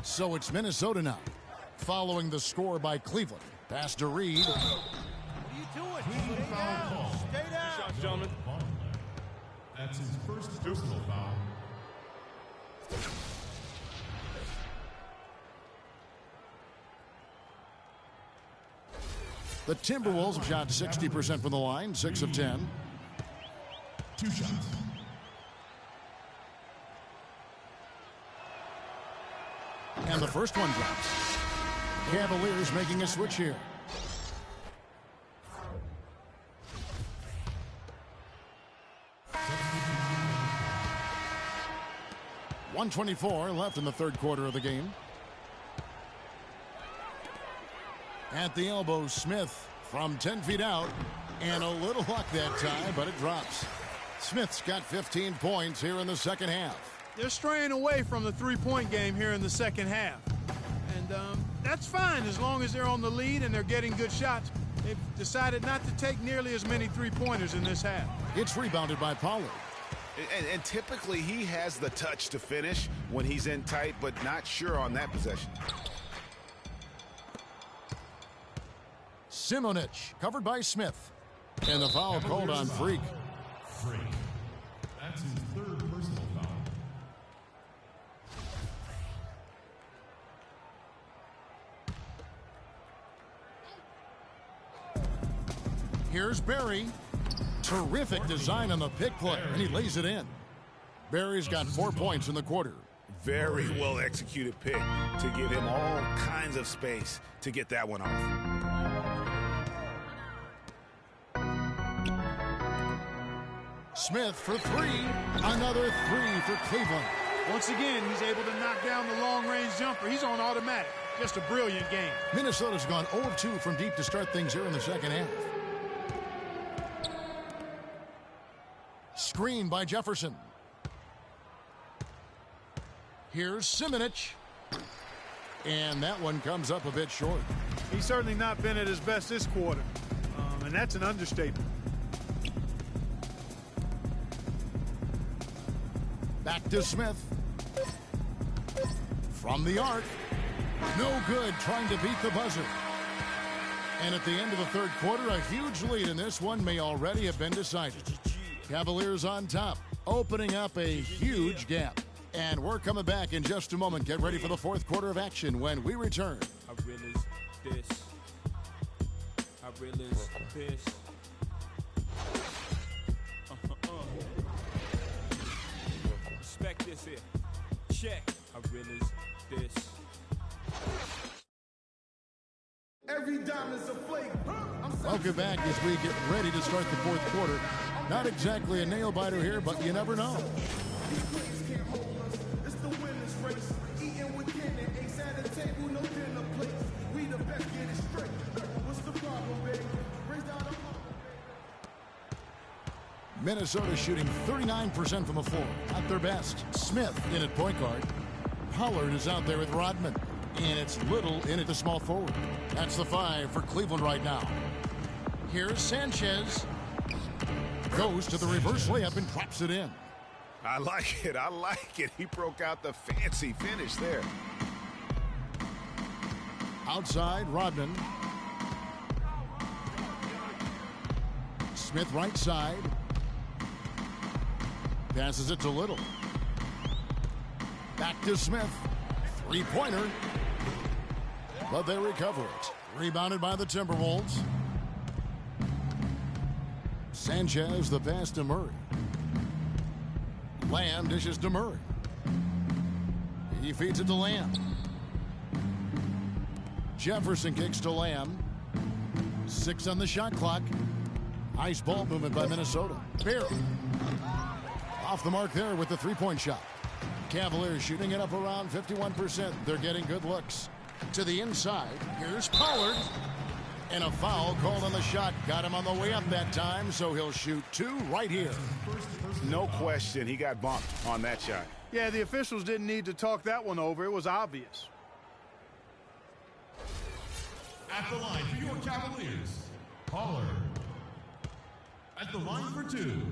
So it's Minnesota now, following the score by Cleveland. Pass to Reed. What are you doing? Stay down. Stay down. Shots, gentlemen. That's his first personal foul. The Timberwolves have shot 60% from the line, 6 of 10. 2 shots. And the first one drops. Cavaliers making a switch here. .124 left in the third quarter of the game. At the elbow, Smith from 10 feet out. And a little luck that time, but it drops. Smith's got 15 points here in the second half. They're straying away from the three-point game here in the second half. And that's fine as long as they're on the lead and they're getting good shots. They've decided not to take nearly as many three-pointers in this half. It's rebounded by Pollard. And typically he has the touch to finish when he's in tight, but not sure on that possession. Simonich covered by Smith. And the foul called on Freak. Freak. That's his third personal foul. Here's Barry. Terrific design on the pick play, and he lays it in. Barry's got 4 points in the quarter. Very well executed pick to give him all kinds of space to get that one off. Smith for 3. Another 3 for Cleveland. Once again, he's able to knock down the long-range jumper. He's on automatic. Just a brilliant game. Minnesota's gone 0 of 2 from deep to start things here in the second half. Screen by Jefferson. Here's Simonich. And that one comes up a bit short. He's certainly not been at his best this quarter. And that's an understatement. Back to Smith. From the arc. No good, trying to beat the buzzer. And at the end of the third quarter, a huge lead in this one may already have been decided. Cavaliers on top, opening up a huge gap. And we're coming back in just a moment. Get ready for the fourth quarter of action when we return. I realize this. I realize this. Respect this here. Check. I realize this. Every diamond's a flake. Welcome back as we get ready to start the fourth quarter. Not exactly a nail biter here, but you never know. It's the winner's race. Eating with cannon, eggs at the table, no dinner place. We the best, get it straight. What's the problem, baby? Raise down the Minnesota shooting 39% from the floor. At their best. Smith in at point guard. Pollard is out there with Rodman. And it's Little in at the small forward. That's the 5 for Cleveland right now. Here's Sanchez. Goes to the reverse layup and drops it in. I like it. I like it. He broke out the fancy finish there. Outside, Rodman. Smith right side. Passes it to Little. Back to Smith. Three-pointer. But they recover it. Rebounded by the Timberwolves. Sanchez, the pass to Murray. Lamb dishes to Murray. He feeds it to Lamb. Jefferson kicks to Lamb. 6 on the shot clock. Nice ball movement by Minnesota. Barry. Off the mark there with the three-point shot. Cavaliers shooting it up around 51%. They're getting good looks. To the inside. Here's Pollard. And a foul called on the shot. Got him on the way up that time, so he'll shoot 2 right here. No question, he got bumped on that shot. Yeah, the officials didn't need to talk that one over. It was obvious. At the line for your Cavaliers, Pollard. At the line for 2.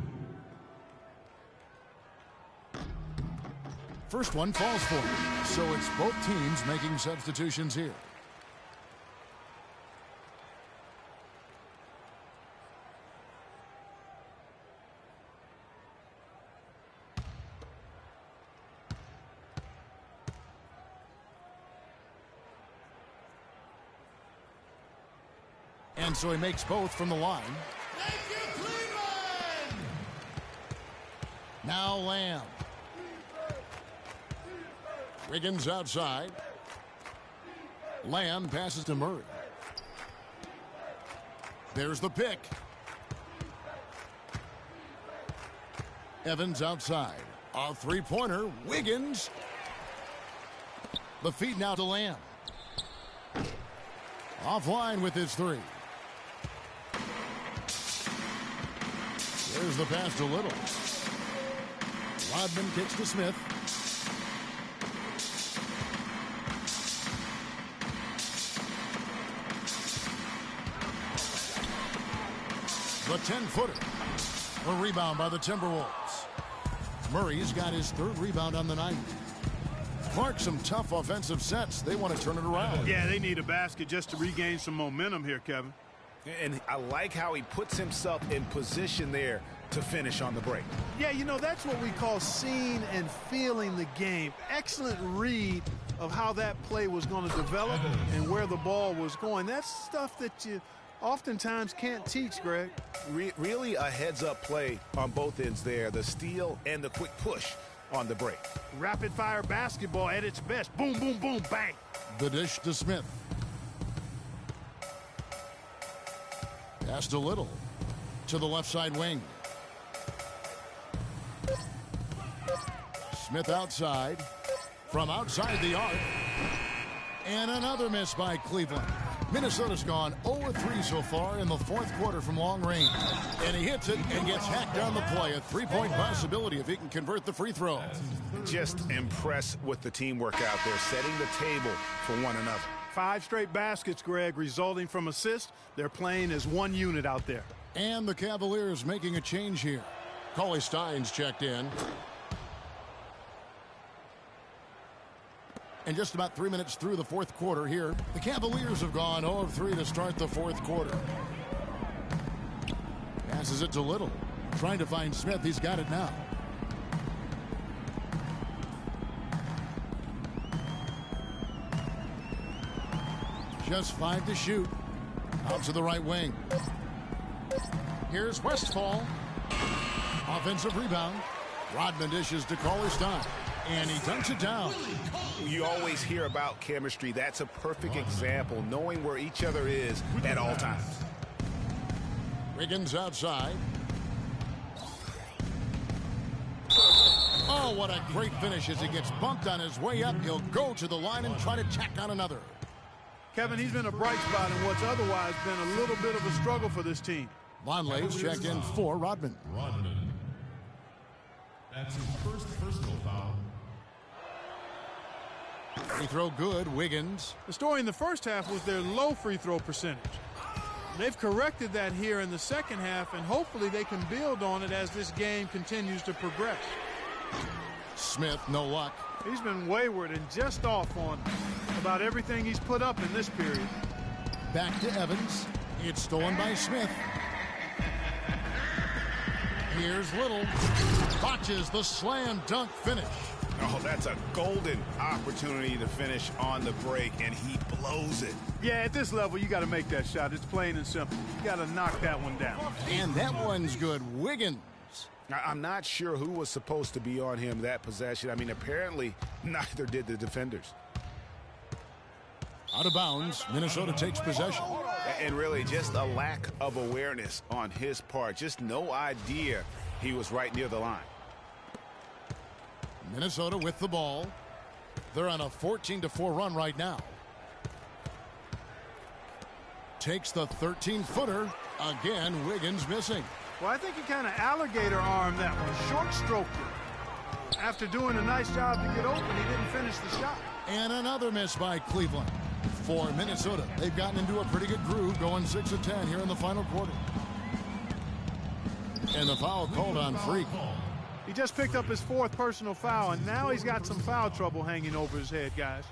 First one falls for him, so it's both teams making substitutions here. And so he makes both from the line. Thank you, Cleveland! Now Lamb. Wiggins outside. Lamb passes to Murray. There's the pick. Evans outside. A three-pointer. Wiggins. The feed now to Lamb. Offline with his 3. There's the pass to Little. Rodman kicks to Smith. The 10-footer. A rebound by the Timberwolves. Murray's got his 3rd rebound on the night. Clark, some tough offensive sets. They want to turn it around. Yeah, they need a basket just to regain some momentum here, Kevin. And I like how he puts himself in position there to finish on the break. Yeah, you know, that's what we call seeing and feeling the game. Excellent read of how that play was going to develop and where the ball was going. That's stuff that you oftentimes can't teach, Greg. Really a heads-up play on both ends there. The steal and the quick push on the break. Rapid-fire basketball at its best. Boom, boom, boom, bang. The dish to Smith. Pass to Little. To the left side wing. Smith outside. From outside the arc. And another miss by Cleveland. Minnesota's gone 0-3 so far in the 4th quarter from long range. And he hits it and gets hacked on the play. A 3-point possibility if he can convert the free throw. Just impressed with the teamwork out there, setting the table for one another. 5 straight baskets, Greg, resulting from assists. They're playing as one unit out there. And the Cavaliers making a change here. Cauley Stein's checked in. And just about 3 minutes through the 4th quarter here, the Cavaliers have gone 0-3 to start the 4th quarter. Passes it to Little. Trying to find Smith. He's got it now. Just 5 to shoot. Out to the right wing. Here's Westphal. Offensive rebound. Rodman dishes to Cauley Stein. And he dunks it down. You always hear about chemistry. That's a perfect example, knowing where each other is at all times. Wiggins outside. Oh, what a great finish as he gets bumped on his way up. He'll go to the line and try to tack on another. Kevin, he's been a bright spot in what's otherwise been a little bit of a struggle for this team. Vonleh's checked in for Rodman. That's his first personal foul. Free throw good, Wiggins. The story in the first half was their low free throw percentage. They've corrected that here in the second half, and hopefully they can build on it as this game continues to progress. Smith, no luck. He's been wayward and just off on about everything he's put up in this period. Back to Evans. It's stolen by Smith. Here's Little. Botches the slam dunk finish. Oh, that's a golden opportunity to finish on the break, and he blows it. Yeah, at this level, you got to make that shot. It's plain and simple. You got to knock that one down. And that one's good. Wiggins. I'm not sure who was supposed to be on him that possession. I mean, apparently neither did the defenders. Out of bounds. Minnesota takes possession. And really just a lack of awareness on his part. Just no idea he was right near the line. Minnesota with the ball. They're on a 14-4 run right now. takes the 13-footer. Again, Wiggins missing. Well, I think he kind of alligator armed that one, short stroked it. After doing a nice job to get open, he didn't finish the shot. And another miss by Cleveland. For Minnesota, they've gotten into a pretty good groove, going 6 of 10 here in the final quarter. And the foul called on Freak. He just picked up his 4th personal foul, and now he's got some foul trouble hanging over his head, guys.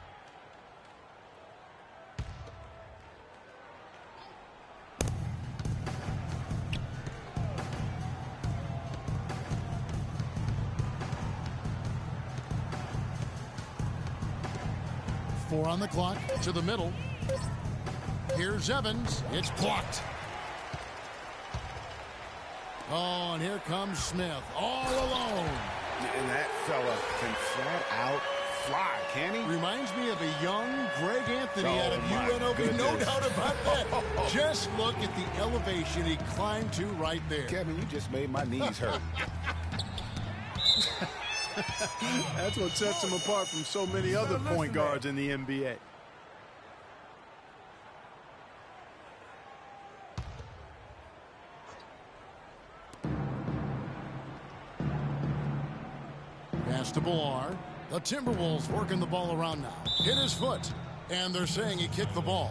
Four on the clock, to the middle. Here's Evans. It's blocked. Oh, and here comes Smith, all alone. And that fella can flat out fly, can he? Reminds me of a young Greg Anthony out of UNLV, no doubt about that. Just look at the elevation he climbed to right there. Kevin, you just made my knees hurt. That's what sets him apart from so many other point guards in the NBA. Pass to Billar. The Timberwolves working the ball around now. Hit his foot, and they're saying he kicked the ball.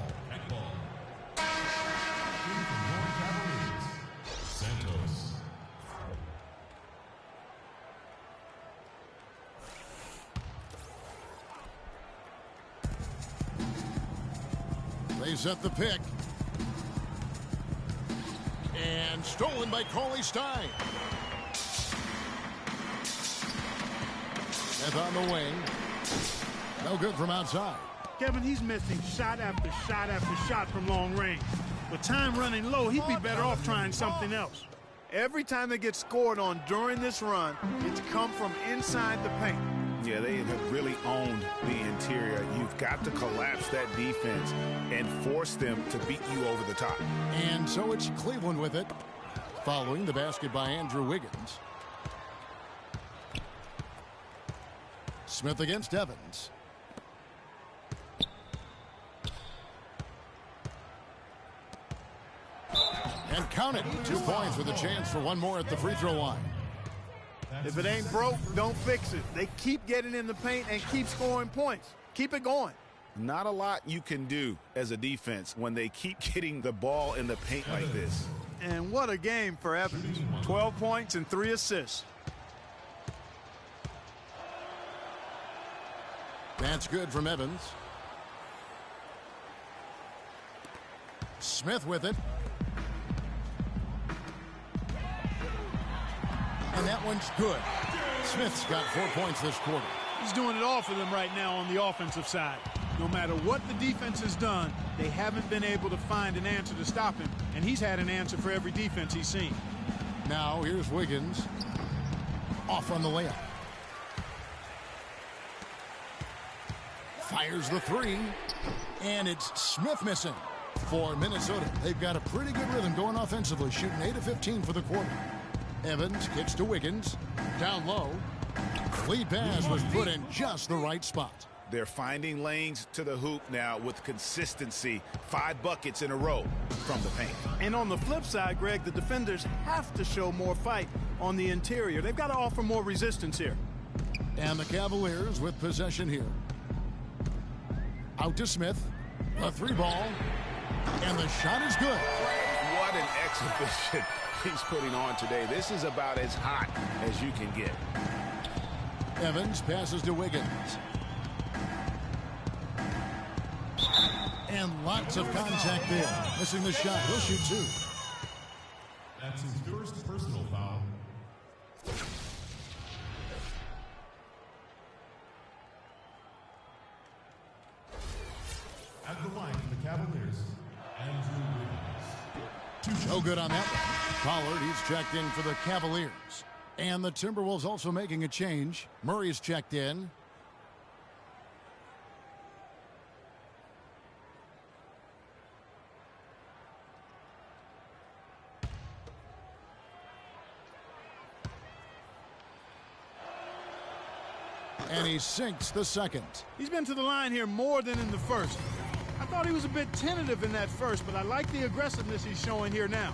They set the pick. And stolen by Cauley Stein. Smith on the wing. No good from outside. Kevin, he's missing shot after shot after shot from long range. With time running low, he'd be better off trying something else. Every time they get scored on during this run, it's come from inside the paint. Yeah, they have really owned the interior. You've got to collapse that defense and force them to beat you over the top. And so it's Cleveland with it, following the basket by Andrew Wiggins. Smith against Evans. And count it. 2 points with a chance for one more at the free throw line. If it ain't broke, don't fix it. They keep getting in the paint and keep scoring points. Keep it going. Not a lot you can do as a defense when they keep getting the ball in the paint like this. And what a game for Evans. 12 points and 3 assists. That's good from Evans. Smith with it. And that one's good. Smith's got 4 points this quarter. He's doing it all for them right now on the offensive side. No matter what the defense has done, they haven't been able to find an answer to stop him. And he's had an answer for every defense he's seen. Now here's Wiggins. Off on the layup. Fires the three. And it's Smith missing. For Minnesota, they've got a pretty good rhythm going offensively, shooting 8 of 15 for the quarter. Evans kicks to Wiggins. Down low. Lead pass was put in just the right spot. They're finding lanes to the hoop now with consistency. 5 buckets in a row from the paint. And on the flip side, Greg, the defenders have to show more fight on the interior. They've got to offer more resistance here. And the Cavaliers with possession here. Out to Smith. A 3 ball. And the shot is good. What an exhibition he's putting on today. This is about as hot as you can get. Evans passes to Wiggins. And lots of contact there. Missing the shot. He'll shoot 2. That's his first personal foul. At the line for the Cavaliers, Andrew Wiggins. No good on that one. Pollard, he's checked in for the Cavaliers. And the Timberwolves also making a change. Murray's checked in. And he sinks the second. He's been to the line here more than in the first. I thought he was a bit tentative in that first, but I like the aggressiveness he's showing here now.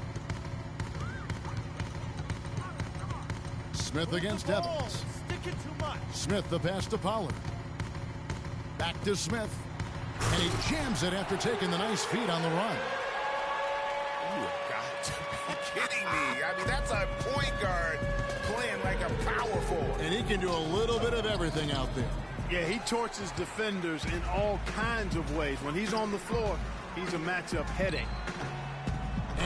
Smith against Evans. Sticking too much. Smith the pass to Pollard. Back to Smith. And he jams it after taking the nice feed on the run. You have got to be kidding me. I mean, that's a point guard playing like a power forward. And he can do a little bit of everything out there. Yeah, he torches defenders in all kinds of ways. When he's on the floor, he's a matchup headache.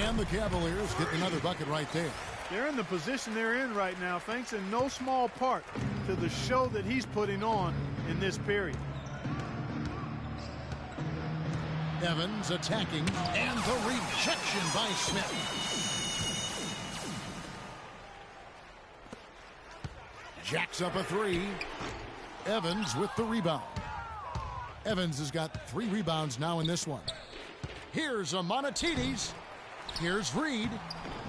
And the Cavaliers get another bucket right there. They're in the position they're in right now, thanks in no small part to the show that he's putting on in this period. Evans attacking, and the rejection by Smith. Jacks up a three. Evans with the rebound. Evans has got 3 rebounds now in this one. Here's Amonatides. Here's Reed.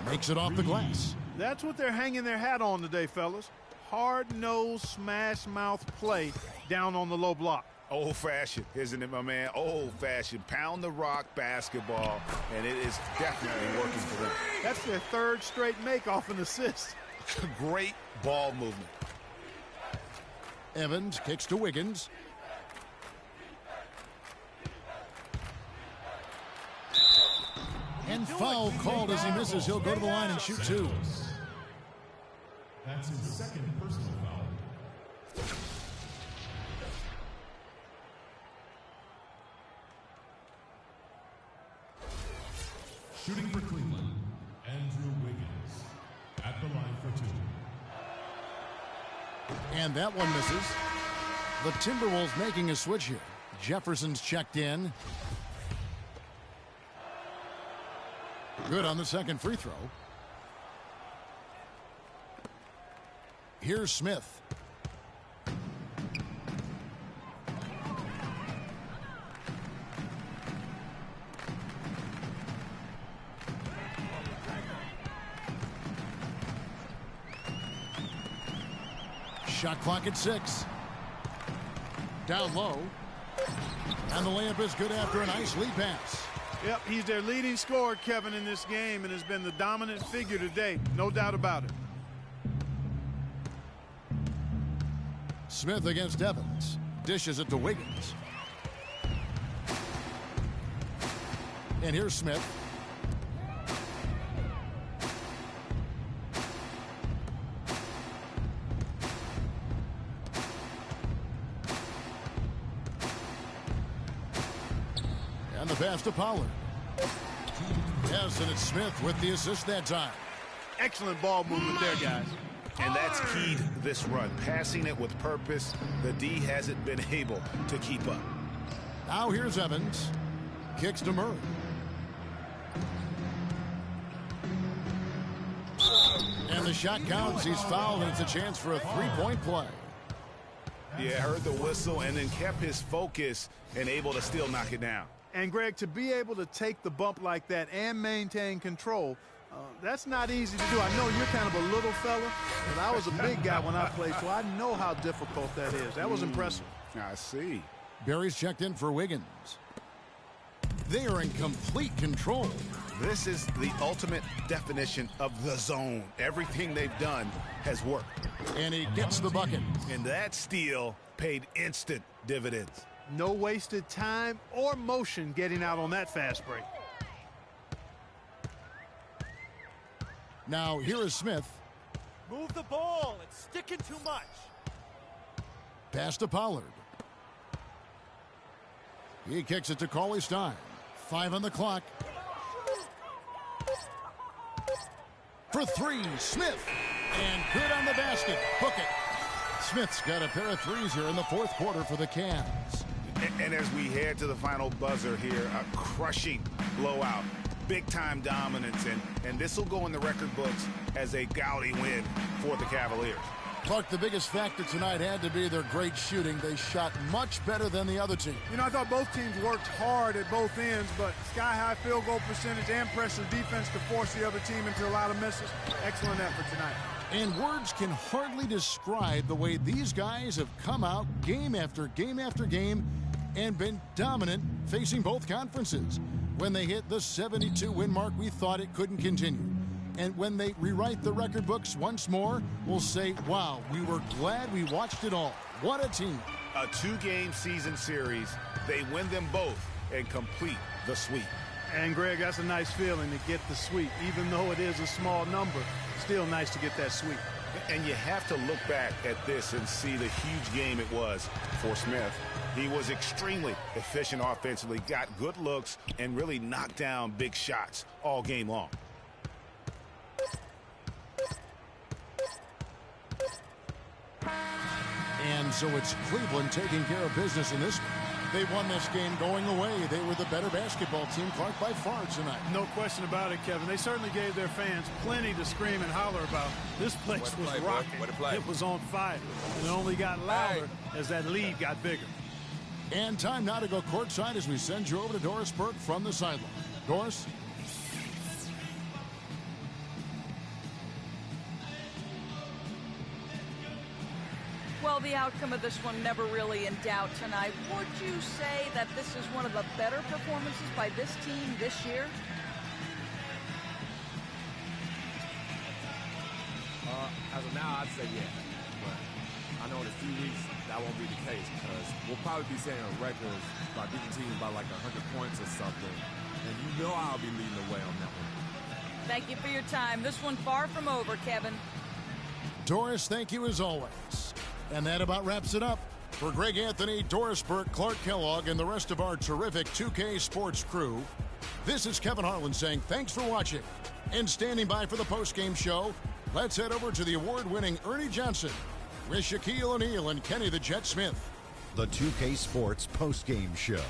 Makes it off the glass. That's what they're hanging their hat on today, fellas. Hard-nosed, smash-mouth play down on the low block. Old-fashioned, isn't it, my man? Old-fashioned. Pound the rock basketball, and it is definitely working for them. That's their 3rd straight make off an assist. Great ball movement. Evans kicks to Wiggins. And foul called as he misses. He'll go to the line and shoot 2. That's his 2nd personal foul. Shooting for Cleveland, Andrew Wiggins at the line for 2. And that one misses. The Timberwolves making a switch here. Jefferson's checked in. Good on the 2nd free throw. Here's Smith. Shot clock at 6. Down low. And the layup is good after a nice lead pass. Yep, he's their leading scorer, Kevin, in this game, and has been the dominant figure today. No doubt about it. Smith against Evans. Dishes it to Wiggins. And here's Smith. And the pass to Pollard. Yes, and it's Smith with the assist that time. Excellent ball movement there, guys. And that's keyed this run. Passing it with purpose. The D hasn't been able to keep up. Now here's Evans. Kicks to Murray. And the shot counts. He's fouled, and it's a chance for a 3-point play. Yeah, heard the whistle and then kept his focus and able to still knock it down. And, Greg, to be able to take the bump like that and maintain control, that's not easy to do. I know you're kind of a little fella, but I was a big guy when I played, so I know how difficult that is. That was impressive. I see. Barry's checked in for Wiggins. They are in complete control. This is the ultimate definition of the zone. Everything they've done has worked. And he gets the bucket. And that steal paid instant dividends. No wasted time or motion getting out on that fast break. Now here is Smith. Move the ball. It's sticking too much. Pass to Pollard. He kicks it to Cauley-Stein. 5 on the clock. For 3, Smith. And good on the basket. Hook it. Smith's got a pair of threes here in the 4th quarter for the Cavs. And as we head to the final buzzer here, a crushing blowout. Big-time dominance, and this will go in the record books as a gaudy win for the Cavaliers. Clark, the biggest factor tonight had to be their great shooting. They shot much better than the other team. You know, I thought both teams worked hard at both ends, but sky-high field goal percentage and pressure defense to force the other team into a lot of misses. Excellent effort tonight. And words can hardly describe the way these guys have come out game after game after game and been dominant facing both conferences. When they hit the 72-win mark, we thought it couldn't continue. And when they rewrite the record books once more, we'll say, wow, we were glad we watched it all. What a team. A 2-game season series. They win them both and complete the sweep. And, Greg, that's a nice feeling to get the sweep. Even though it is a small number, still nice to get that sweep. And you have to look back at this and see the huge game it was for Smith. He was extremely efficient offensively, got good looks, and really knocked down big shots all game long. And so it's Cleveland taking care of business in this one. They won this game going away. They were the better basketball team, Clark, by far tonight. No question about it, Kevin. They certainly gave their fans plenty to scream and holler about. This place was rocking. It was on fire. And it only got louder as that lead got bigger. And time now to go courtside as we send you over to Doris Burke from the sideline. Doris? Well, the outcome of this one never really in doubt tonight. Would you say that this is one of the better performances by this team this year? As of now, I'd say yeah. But I know in a few weeks that won't be the case because we'll probably be setting records by beating teams by like 100 points or something. And you know I'll be leading the way on that one. Thank you for your time. This one far from over, Kevin. Doris, thank you as always. And that about wraps it up. For Greg Anthony, Doris Burke, Clark Kellogg, and the rest of our terrific 2K Sports crew, this is Kevin Harlan saying thanks for watching. And standing by for the postgame show, let's head over to the award-winning Ernie Johnson with Shaquille O'Neal and Kenny the Jet Smith. The 2K Sports postgame show.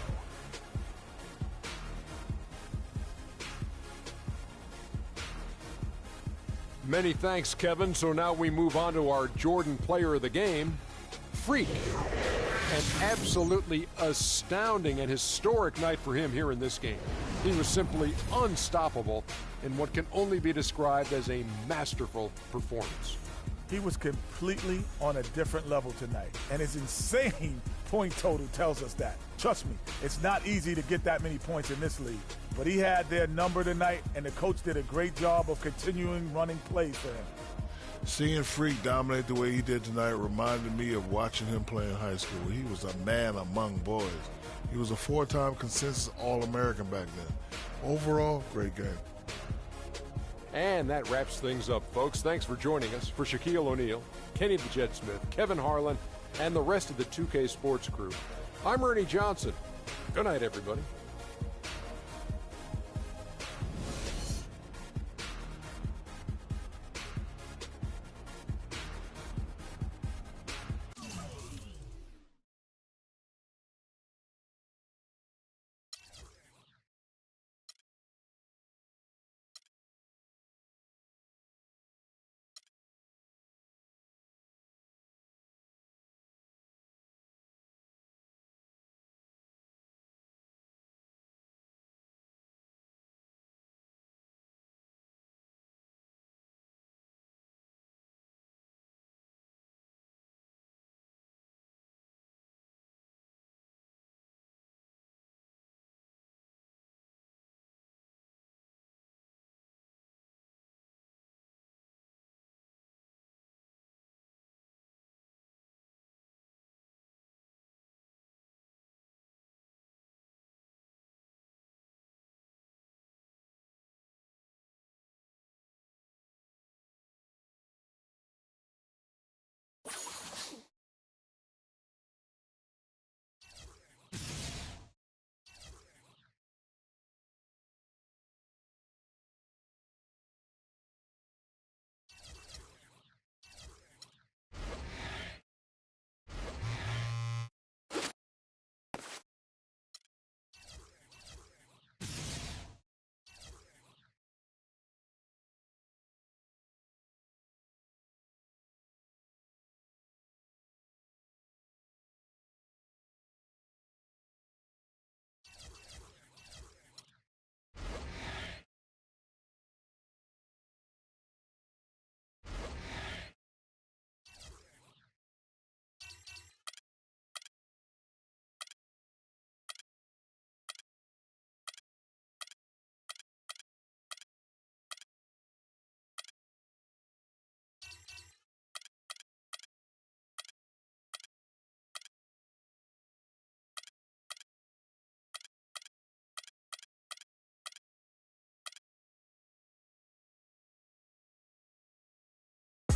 Many thanks, Kevin. So now we move on to our Jordan player of the game, Freak. An absolutely astounding and historic night for him here in this game. He was simply unstoppable in what can only be described as a masterful performance. He was completely on a different level tonight, and his insane point total tells us that. Trust me, it's not easy to get that many points in this league, but he had their number tonight, and the coach did a great job of continuing running plays for him. Seeing Freak dominate the way he did tonight reminded me of watching him play in high school. He was a man among boys. He was a 4-time consensus All-American back then. Overall, great game. And that wraps things up, folks. Thanks for joining us. For Shaquille O'Neal, Kenny the Jet Smith, Kevin Harlan, and the rest of the 2K Sports crew, I'm Ernie Johnson. Good night, everybody.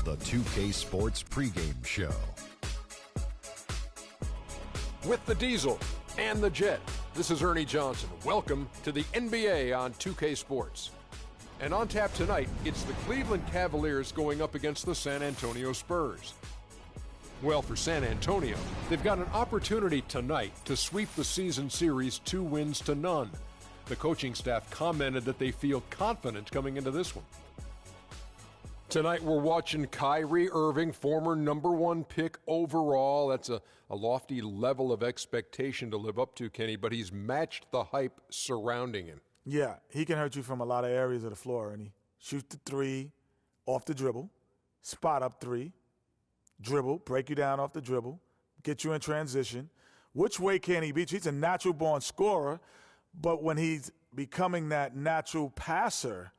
the 2K Sports pregame show. With the Diesel and the Jet, this is Ernie Johnson. Welcome to the NBA on 2K Sports. And on tap tonight, it's the Cleveland Cavaliers going up against the San Antonio Spurs. Well, for San Antonio, they've got an opportunity tonight to sweep the season series 2 wins to none. The coaching staff commented that they feel confident coming into this one. Tonight we're watching Kyrie Irving, former #1 pick overall. That's a lofty level of expectation to live up to, Kenny, but he's matched the hype surrounding him. Yeah, he can hurt you from a lot of areas of the floor, and he shoots the three off the dribble, spot up three, dribble, break you down off the dribble, get you in transition. Which way can he beat you? He's a natural-born scorer, but when he's becoming that natural passer,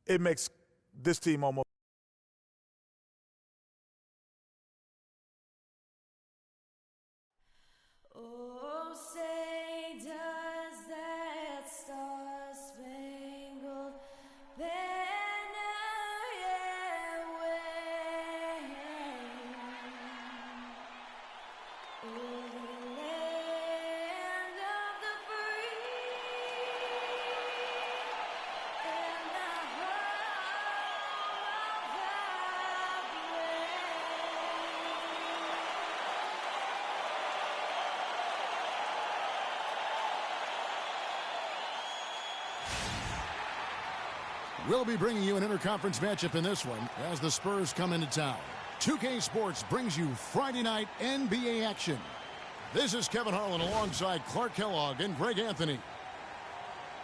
it makes this team almost. We'll be bringing you an interconference matchup in this one as the Spurs come into town. 2K Sports brings you Friday night NBA action. This is Kevin Harlan alongside Clark Kellogg and Greg Anthony.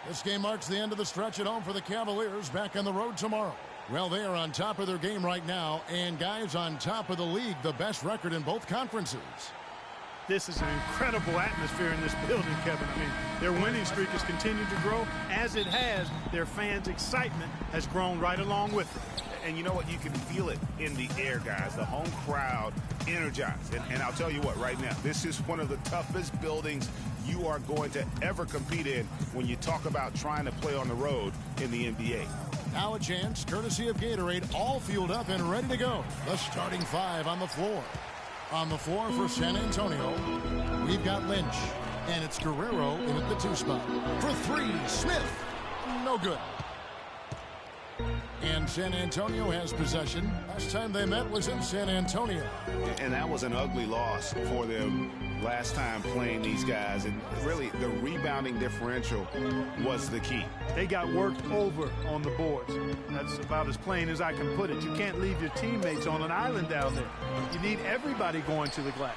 This game marks the end of the stretch at home for the Cavaliers, back on the road tomorrow. Well, they are on top of their game right now, and guys, on top of the league, the best record in both conferences. This is an incredible atmosphere in this building, Kevin. I mean, their winning streak has continued to grow. As it has, their fans' excitement has grown right along with it. And you know what? You can feel it in the air, guys. The home crowd energized. And I'll tell you what, right now, this is one of the toughest buildings you are going to ever compete in when you talk about trying to play on the road in the NBA. Now a chance, courtesy of Gatorade, all fueled up and ready to go. The starting 5 on the floor. On the floor for San Antonio, we've got Lynch, and it's Guerrero in at the 2 spot. For 3, Smith, no good. And San Antonio has possession. Last time they met was in San Antonio. And that was an ugly loss for them last time playing these guys. And really, the rebounding differential was the key. They got worked over on the boards. That's about as plain as I can put it. You can't leave your teammates on an island down there. You need everybody going to the glass.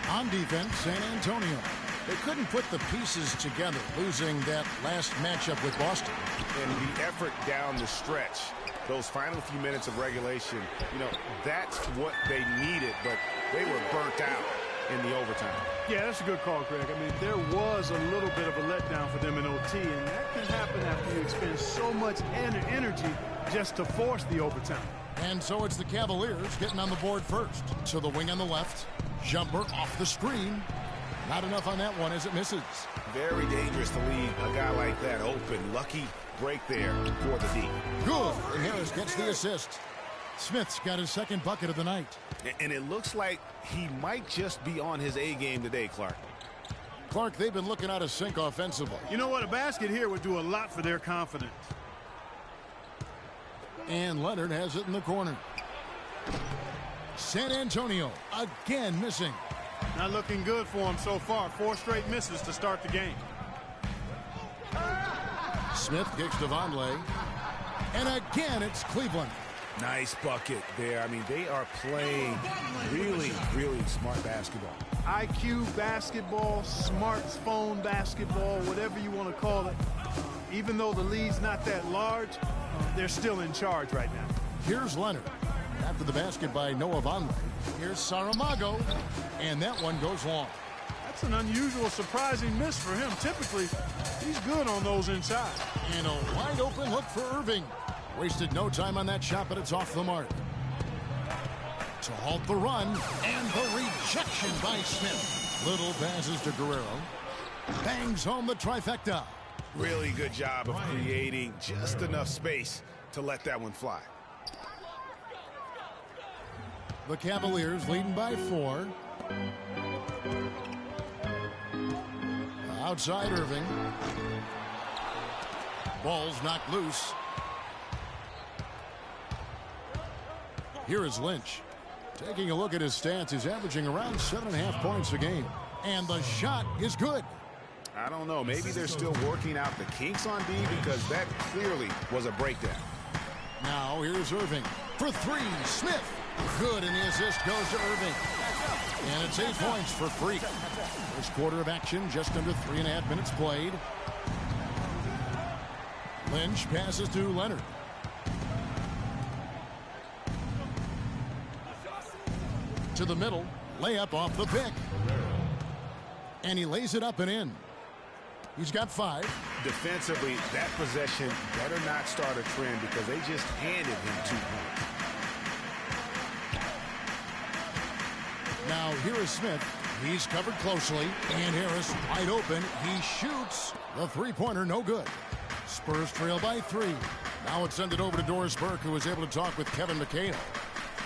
On defense, San Antonio. They couldn't put the pieces together, losing that last matchup with Boston. And the effort down the stretch, those final few minutes of regulation, you know, that's what they needed, but they were burnt out in the overtime. Yeah, that's a good call, Greg. I mean, there was a little bit of a letdown for them in OT, and that can happen after you expend so much energy just to force the overtime. And so it's the Cavaliers getting on the board first. To the wing on the left. Jumper off the screen. Not enough on that one as it misses. Very dangerous to leave a guy like that open. Lucky break there for the D. Good. And Harris gets the assist. Smith's got his second bucket of the night. And it looks like he might just be on his A game today, Clark. Clark, they've been looking out of sync offensively. You know what? A basket here would do a lot for their confidence. And Leonard has it in the corner. San Antonio again missing. Not looking good for him so far. 4 straight misses to start the game. Smith kicks to Vonleh. And again, it's Cleveland. Nice bucket there. I mean, they are playing really, really smart basketball. IQ basketball, smartphone basketball, whatever you want to call it. Even though the lead's not that large, they're still in charge right now. Here's Leonard. After the basket by Noah Vonleh. Here's Saramago. And that one goes long. That's an unusual, surprising miss for him. Typically, he's good on those inside. And a wide open look for Irving. Wasted no time on that shot, but it's off the mark. To halt the run, and the rejection by Smith. Little passes to Guerrero. Bangs home the trifecta. Really good job of creating just enough space to let that one fly. The Cavaliers leading by 4. Outside Irving. Ball's knocked loose. Here is Lynch. Taking a look at his stats, he's averaging around 7.5 points a game. And the shot is good. I don't know. Maybe they're still working out the kinks on D, because that clearly was a breakdown. Now here's Irving for 3. Smith. Good, and the assist goes to Irving. And it's 8 points for Freak. First quarter of action, just under 3.5 minutes played. Lynch passes to Leonard. To the middle, layup off the pick. And he lays it up and in. He's got 5. Defensively, that possession better not start a trend, because they just handed him 2 points. Now here is Smith. He's covered closely. And Harris wide open. He shoots. The three-pointer no good. Spurs trail by 3. Now let's send it over to Doris Burke, who was able to talk with Kevin McHale.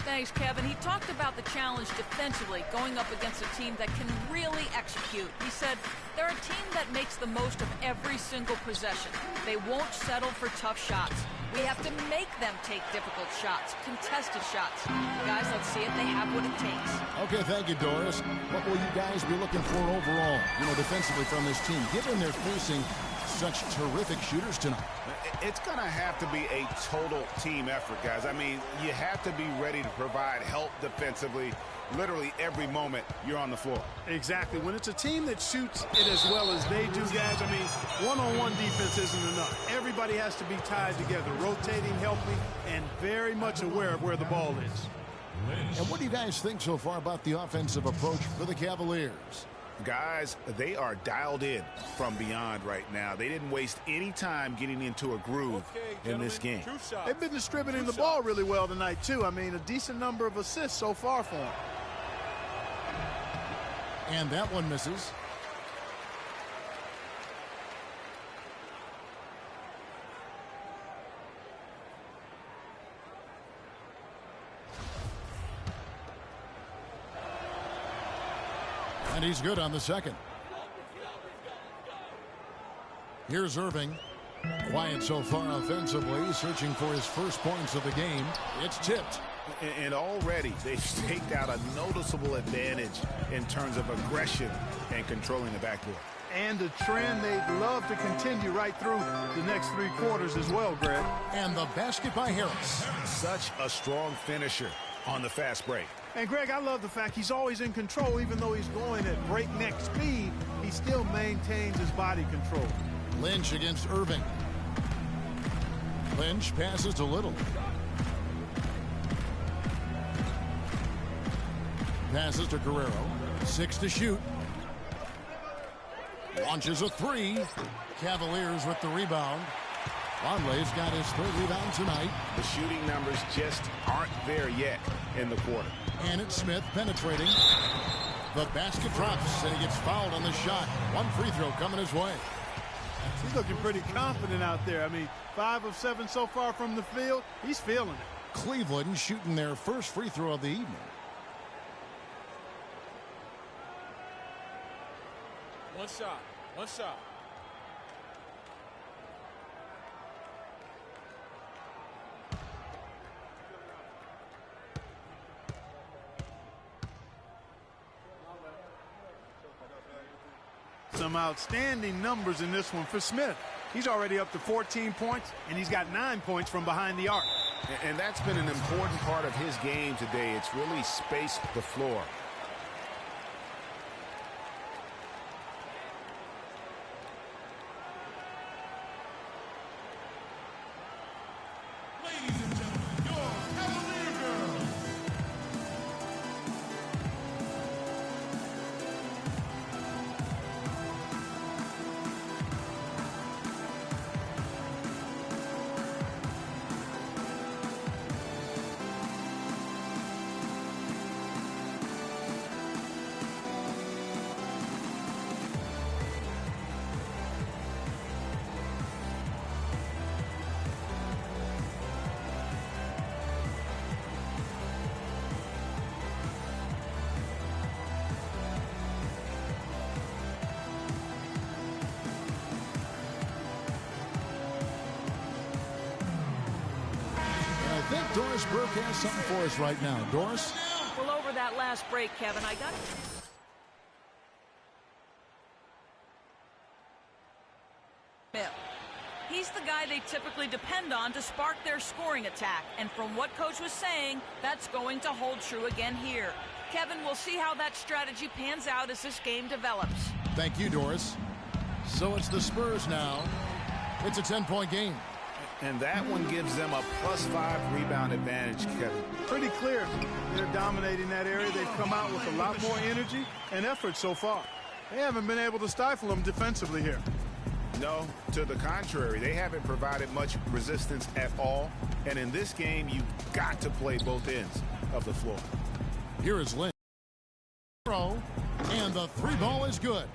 Thanks, Kevin. He talked about the challenge defensively, going up against a team that can really execute. He said they're a team that makes the most of every single possession. They won't settle for tough shots. We have to make them take difficult shots, contested shots. Guys, let's see if they have what it takes. Okay, thank you, Doris. What will you guys be looking for overall, defensively from this team, given they're facing such terrific shooters tonight? It's going to have to be a total team effort, guys. I mean, you have to be ready to provide help defensively literally every moment you're on the floor. Exactly. When it's a team that shoots it as well as they do, guys, I mean, one-on-one defense isn't enough. Everybody has to be tied together, rotating, helping, and very much aware of where the ball is. And what do you guys think so far about the offensive approach for the Cavaliers? Guys, they are dialed in from beyond right now. They didn't waste any time getting into a groove in this game. They've been distributing the ball really well tonight, too. I mean, a decent number of assists so far for them. And that one misses. And he's good on the second. Here's Irving. Quiet so far offensively, searching for his first points of the game. It's tipped. And already they've staked out a noticeable advantage in terms of aggression and controlling the backboard. And a trend they'd love to continue right through the next 3 quarters as well, Greg. And the basket by Harris. Such a strong finisher on the fast break. And, Greg, I love the fact he's always in control. Even though he's going at breakneck speed, he still maintains his body control. Lynch against Irving. Lynch passes to Little. Passes to Guerrero. 6 to shoot. Launches a 3. Cavaliers with the rebound. Vonleh's got his 3rd rebound tonight. The shooting numbers just aren't there yet in the quarter. And it's Smith penetrating. The basket drops, and he gets fouled on the shot. 1 free throw coming his way. He's looking pretty confident out there. I mean, 5 of 7 so far from the field. He's feeling it. Cleveland shooting their first free throw of the evening. One shot. One shot. Some outstanding numbers in this one for Smith. He's already up to 14 points, and he's got 9 points from behind the arc. And that's been an important part of his game today. It's really spaced the floor. Doris Burke has something for us right now. Doris? Well, over that last break, Kevin, I got... He's the guy they typically depend on to spark their scoring attack. And from what Coach was saying, that's going to hold true again here. Kevin, we'll see how that strategy pans out as this game develops. Thank you, Doris. So it's the Spurs now. It's a 10-point game. And that one gives them a +5 rebound advantage, Kevin. Pretty clear. They're dominating that area. They've come out with a lot more energy and effort so far. They haven't been able to stifle them defensively here. No, to the contrary. They haven't provided much resistance at all. And in this game, you've got to play both ends of the floor. Here is Lynch. And the three ball is good.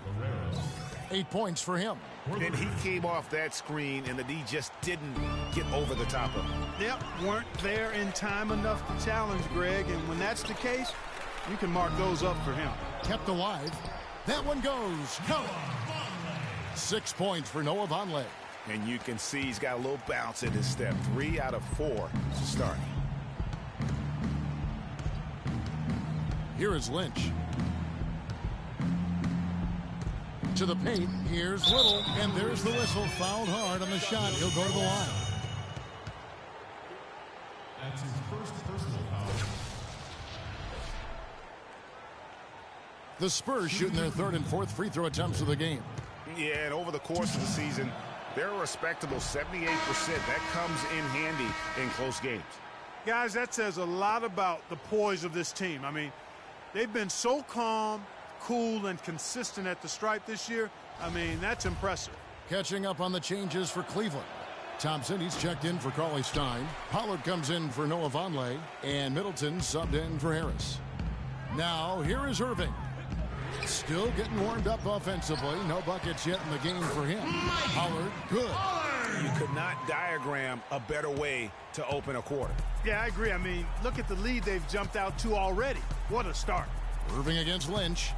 8 points for him. And he came off that screen, and the D just didn't get over the top of him. Yep, weren't there in time enough to challenge Greg. And when that's the case, you can mark those up for him. Kept alive. That one goes. Count. 6 points for Noah Vonleh. And you can see he's got a little bounce in his step. 3 out of 4 to start. Here is Lynch. To the paint. Here's Little. And there's the whistle. Fouled hard on the shot. He'll go to the line. That's his first personal foul. The Spurs shooting their third and fourth free throw attempts of the game. Yeah, and over the course of the season, they're a respectable 78%. That comes in handy in close games. Guys, that says a lot about the poise of this team. I mean, they've been so calm, cool, and consistent at the stripe this year. I mean, that's impressive. Catching up on the changes for Cleveland. Thompson, he's checked in for Cauley Stein. Pollard comes in for Noah Vonleh. And Middleton subbed in for Harris. Now, here is Irving. Still getting warmed up offensively. No buckets yet in the game for him. Pollard, good. You could not diagram a better way to open a quarter. Yeah, I agree. I mean, look at the lead they've jumped out to already. What a start. Irving against Lynch.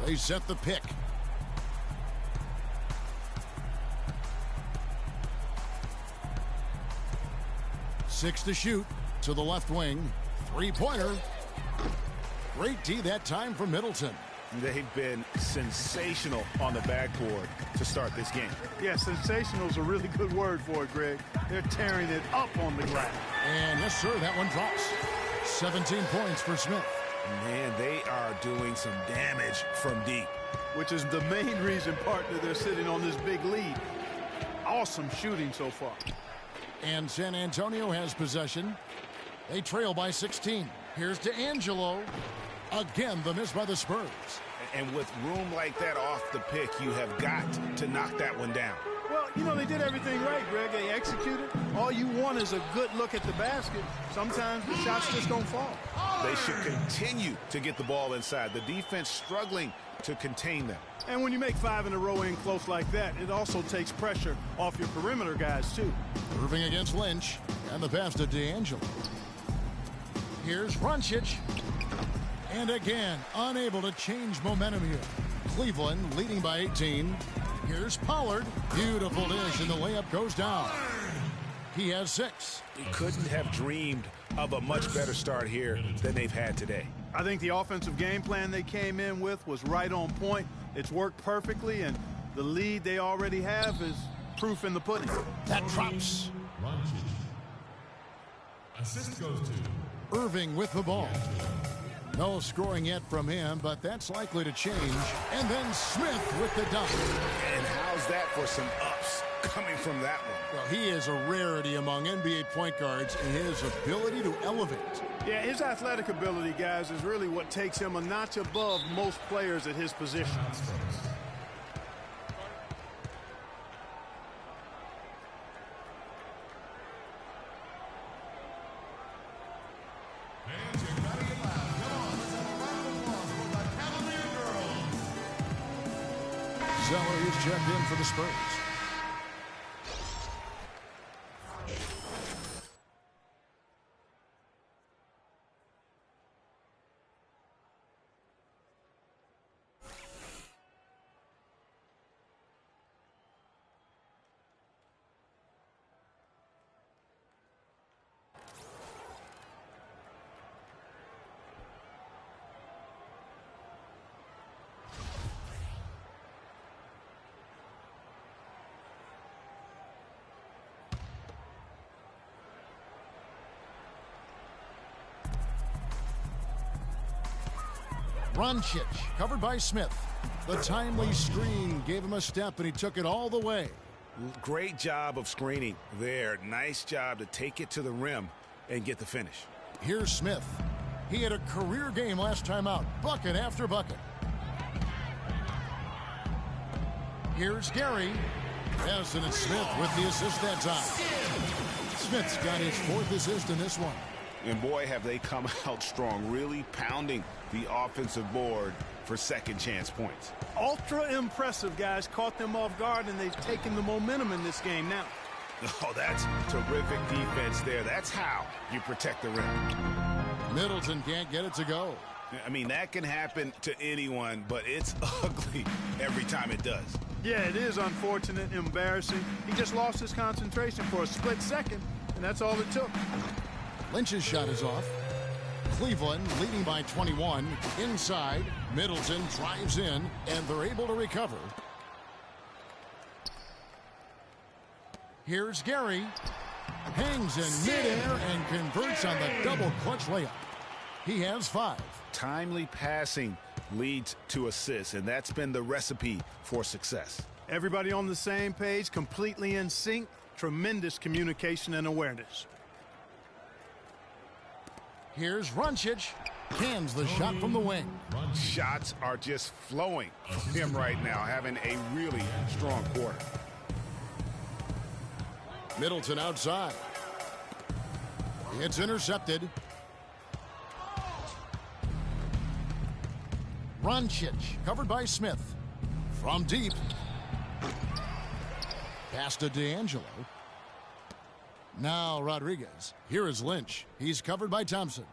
They set the pick. Six to shoot to the left wing. Three-pointer. Great D that time from Middleton. They've been sensational on the backboard to start this game. Yeah, sensational is a really good word for it, Greg. They're tearing it up on the glass. And yes, sir, that one drops. 17 points for Smith. Man, they are doing some damage from deep. Which is the main reason, partner, they're sitting on this big lead. Awesome shooting so far. And San Antonio has possession. They trail by 16. Here's DeAngelo. Again, the miss by the Spurs. And with room like that off the pick, you have got to knock that one down. Well, you know, they did everything right, Greg. They executed. All you want is a good look at the basket. Sometimes the shots just don't fall. They should continue to get the ball inside. The defense struggling to contain them. And when you make 5 in a row in close like that, it also takes pressure off your perimeter guys, too. Irving against Lynch. And the pass to DeAngelo. Here's Runcic. And again, unable to change momentum here. Cleveland leading by 18. Here's Pollard. Beautiful dish, and the layup goes down. He has 6. He couldn't have dreamed of a much better start here than they've had today. I think the offensive game plan they came in with was right on point. It's worked perfectly, and the lead they already have is proof in the pudding. That drops. Assist goes to Irving with the ball. No scoring yet from him, but that's likely to change. And then Smith with the dunk. And how's that for some ups coming from that one? Well, he is a rarity among NBA point guards in his ability to elevate. Yeah, his athletic ability, guys, is really what takes him a notch above most players at his position. Zeller is checked in for the Spurs. Runcic, covered by Smith. The timely screen gave him a step, and he took it all the way. Great job of screening there. Nice job to take it to the rim and get the finish. Here's Smith. He had a career game last time out, bucket after bucket. Here's Gary. Yes, and it's Smith with the assist that time. Smith's got his 4th assist in this one. And boy, have they come out strong, really pounding the offensive board for second chance points. Ultra impressive, guys. Caught them off guard, and they've taken the momentum in this game now. Oh, that's terrific defense there. That's how you protect the rim. Middleton can't get it to go. I mean, that can happen to anyone, but it's ugly every time it does. Yeah, it is unfortunate, embarrassing. He just lost his concentration for a split second, and that's all it took. Lynch's shot is off. Cleveland leading by 21. Inside, Middleton drives in, and they're able to recover. Here's Gary. Hangs in midair and converts on the double clutch layup. He has 5. Timely passing leads to assists, and that's been the recipe for success. Everybody on the same page, completely in sync. Tremendous communication and awareness. Here's Runcic. Cans the shot from the wing. Shots are just flowing from him right now, having a really strong quarter. Middleton outside. It's intercepted. Runcic, covered by Smith. From deep. Pass to D'Angelo. Now Rodriguez. Here is Lynch. He's covered by Thompson.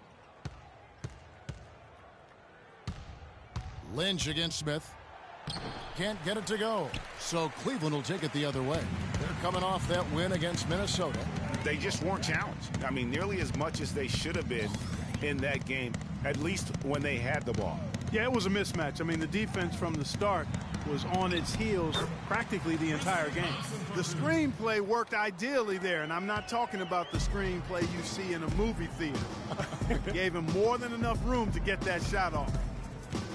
Lynch against Smith. Can't get it to go. So Cleveland will take it the other way. They're coming off that win against Minnesota. They just weren't challenged. I mean, nearly as much as they should have been in that game, at least when they had the ball. Yeah, it was a mismatch. I mean, the defense from the start was on its heels practically the entire game. The screenplay worked ideally there, and I'm not talking about the screenplay you see in a movie theater. Gave him more than enough room to get that shot off.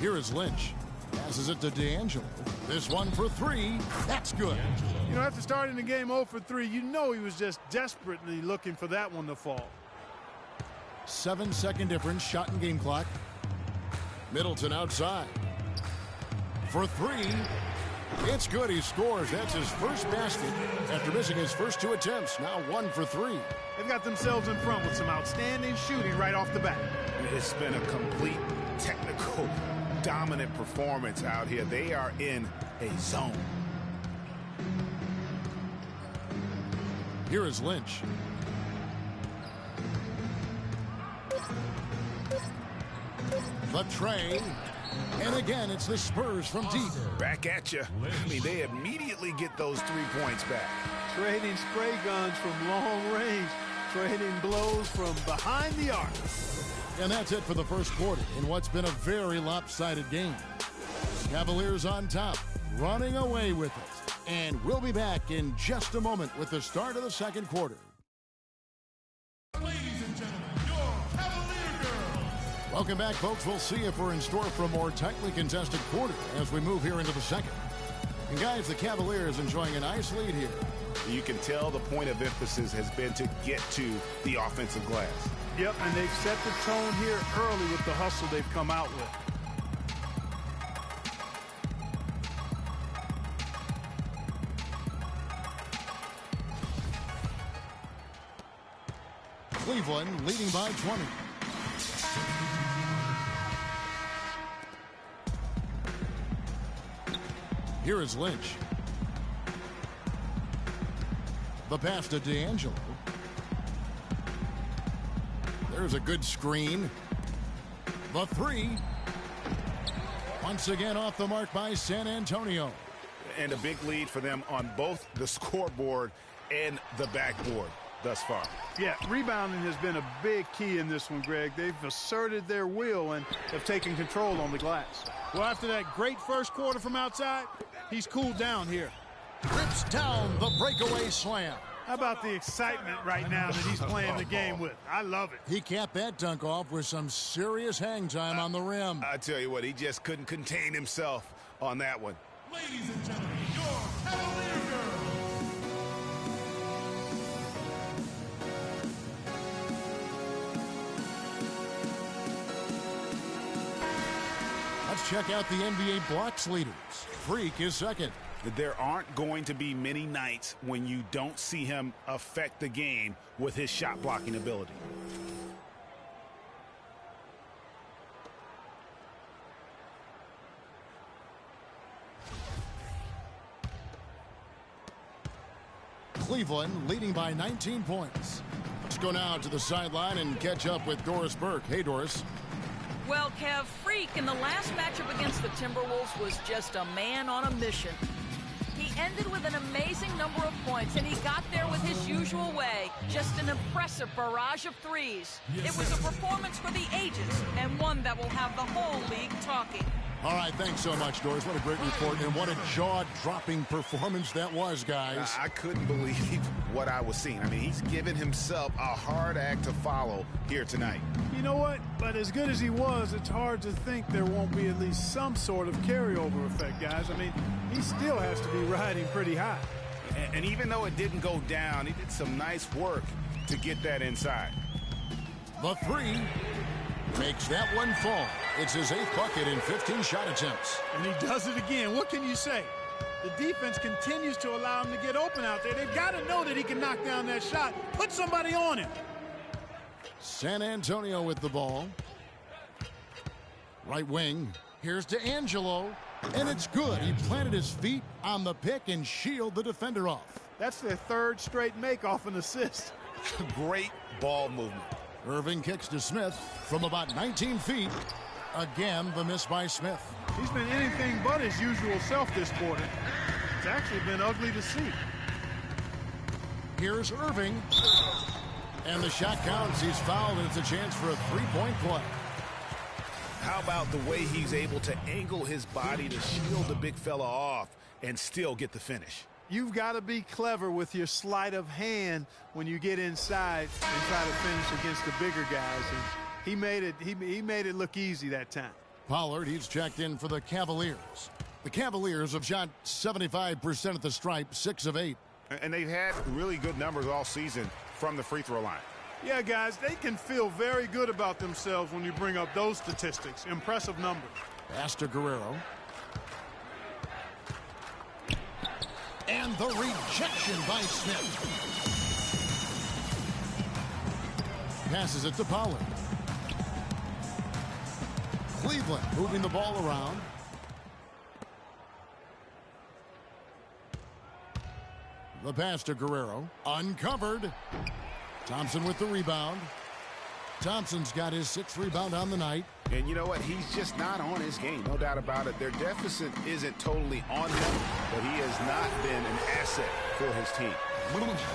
Here is Lynch. Passes it to D'Angelo. This one for 3. That's good. You know, after starting the game 0 for 3, you know he was just desperately looking for that one to fall. 7-second difference, shot and game clock. Middleton outside. For 3. It's good. He scores. That's his first basket after missing his first 2 attempts. Now 1 for 3. They've got themselves in front with some outstanding shooting right off the bat. It's been a complete technical dominant performance out here. They are in a zone. Here is Lynch. The tray. And again, it's the Spurs from deep. Back at you. I mean, they immediately get those 3 points back. Trading spray guns from long range. Trading blows from behind the arc. And that's it for the first quarter in what's been a very lopsided game. Cavaliers on top, running away with it. And we'll be back in just a moment with the start of the second quarter. Ladies and gentlemen, your Cavalier girls. Welcome back, folks. We'll see if we're in store for a more tightly contested quarter as we move here into the second. And guys, the Cavaliers enjoying a nice lead here. You can tell the point of emphasis has been to get to the offensive glass. Yep, and they've set the tone here early with the hustle they've come out with. Cleveland leading by 20. Here is Lynch. The pass to D'Angelo. There's a good screen. The 3. Once again off the mark by San Antonio. And a big lead for them on both the scoreboard and the backboard thus far. Yeah, rebounding has been a big key in this one, Greg. They've asserted their will and have taken control on the glass. Well, after that great first quarter from outside, he's cooled down here. Rips down the breakaway slam. How about the excitement right now that he's playing the game with? I love it. He capped that dunk off with some serious hang time on the rim. I tell you what, he just couldn't contain himself on that one. Ladies and gentlemen, your Cavalier girls. Let's check out the NBA blocks leaders. Freak is second. There aren't going to be many nights when you don't see him affect the game with his shot blocking ability. Cleveland leading by 19 points. Let's go now to the sideline and catch up with Doris Burke. Hey, Doris. Well, Kev, Freak in the last matchup against the Timberwolves was just a man on a mission. He ended with an amazing number of points, and he got there with his usual way. Just an impressive barrage of threes. It was a performance for the ages, and one that will have the whole league talking. All right, thanks so much, Doris. What a great report, and what a jaw-dropping performance that was, guys. I couldn't believe what I was seeing. I mean, he's given himself a hard act to follow here tonight. You know what? But as good as he was, it's hard to think there won't be at least some sort of carryover effect, guys. I mean, he still has to be riding pretty high. And even though it didn't go down, he did some nice work to get that inside. The three makes that one fall. It's his 8th bucket in 15 shot attempts. And he does it again. What can you say? The defense continues to allow him to get open out there. They've got to know that he can knock down that shot. Put somebody on him. San Antonio with the ball. Right wing. Here's D'Angelo. And it's good. He planted his feet on the pick and shielded the defender off. That's their 3rd straight make off an assist. Great ball movement. Irving kicks to Smith from about 19 feet. Again, the miss by Smith. He's been anything but his usual self this quarter. It's actually been ugly to see. Here's Irving. And the shot counts. He's fouled, and it's a chance for a three-point play. How about the way he's able to angle his body to shield the big fella off and still get the finish? You've got to be clever with your sleight of hand when you get inside and try to finish against the bigger guys. And he made it look easy that time. Pollard, he's checked in for the Cavaliers. The Cavaliers have shot 75% at the stripe, 6 of 8. And they've had really good numbers all season from the free throw line. Yeah, guys, they can feel very good about themselves when you bring up those statistics. Impressive numbers. Pass to Guerrero. And the rejection by Smith. Passes it to Pollard. Cleveland moving the ball around. The pass to Guerrero. Uncovered. Thompson with the rebound. Thompson's got his 6th rebound on the night. And you know what? He's just not on his game. No doubt about it. Their deficit isn't totally on him, but he has not been an asset for his team.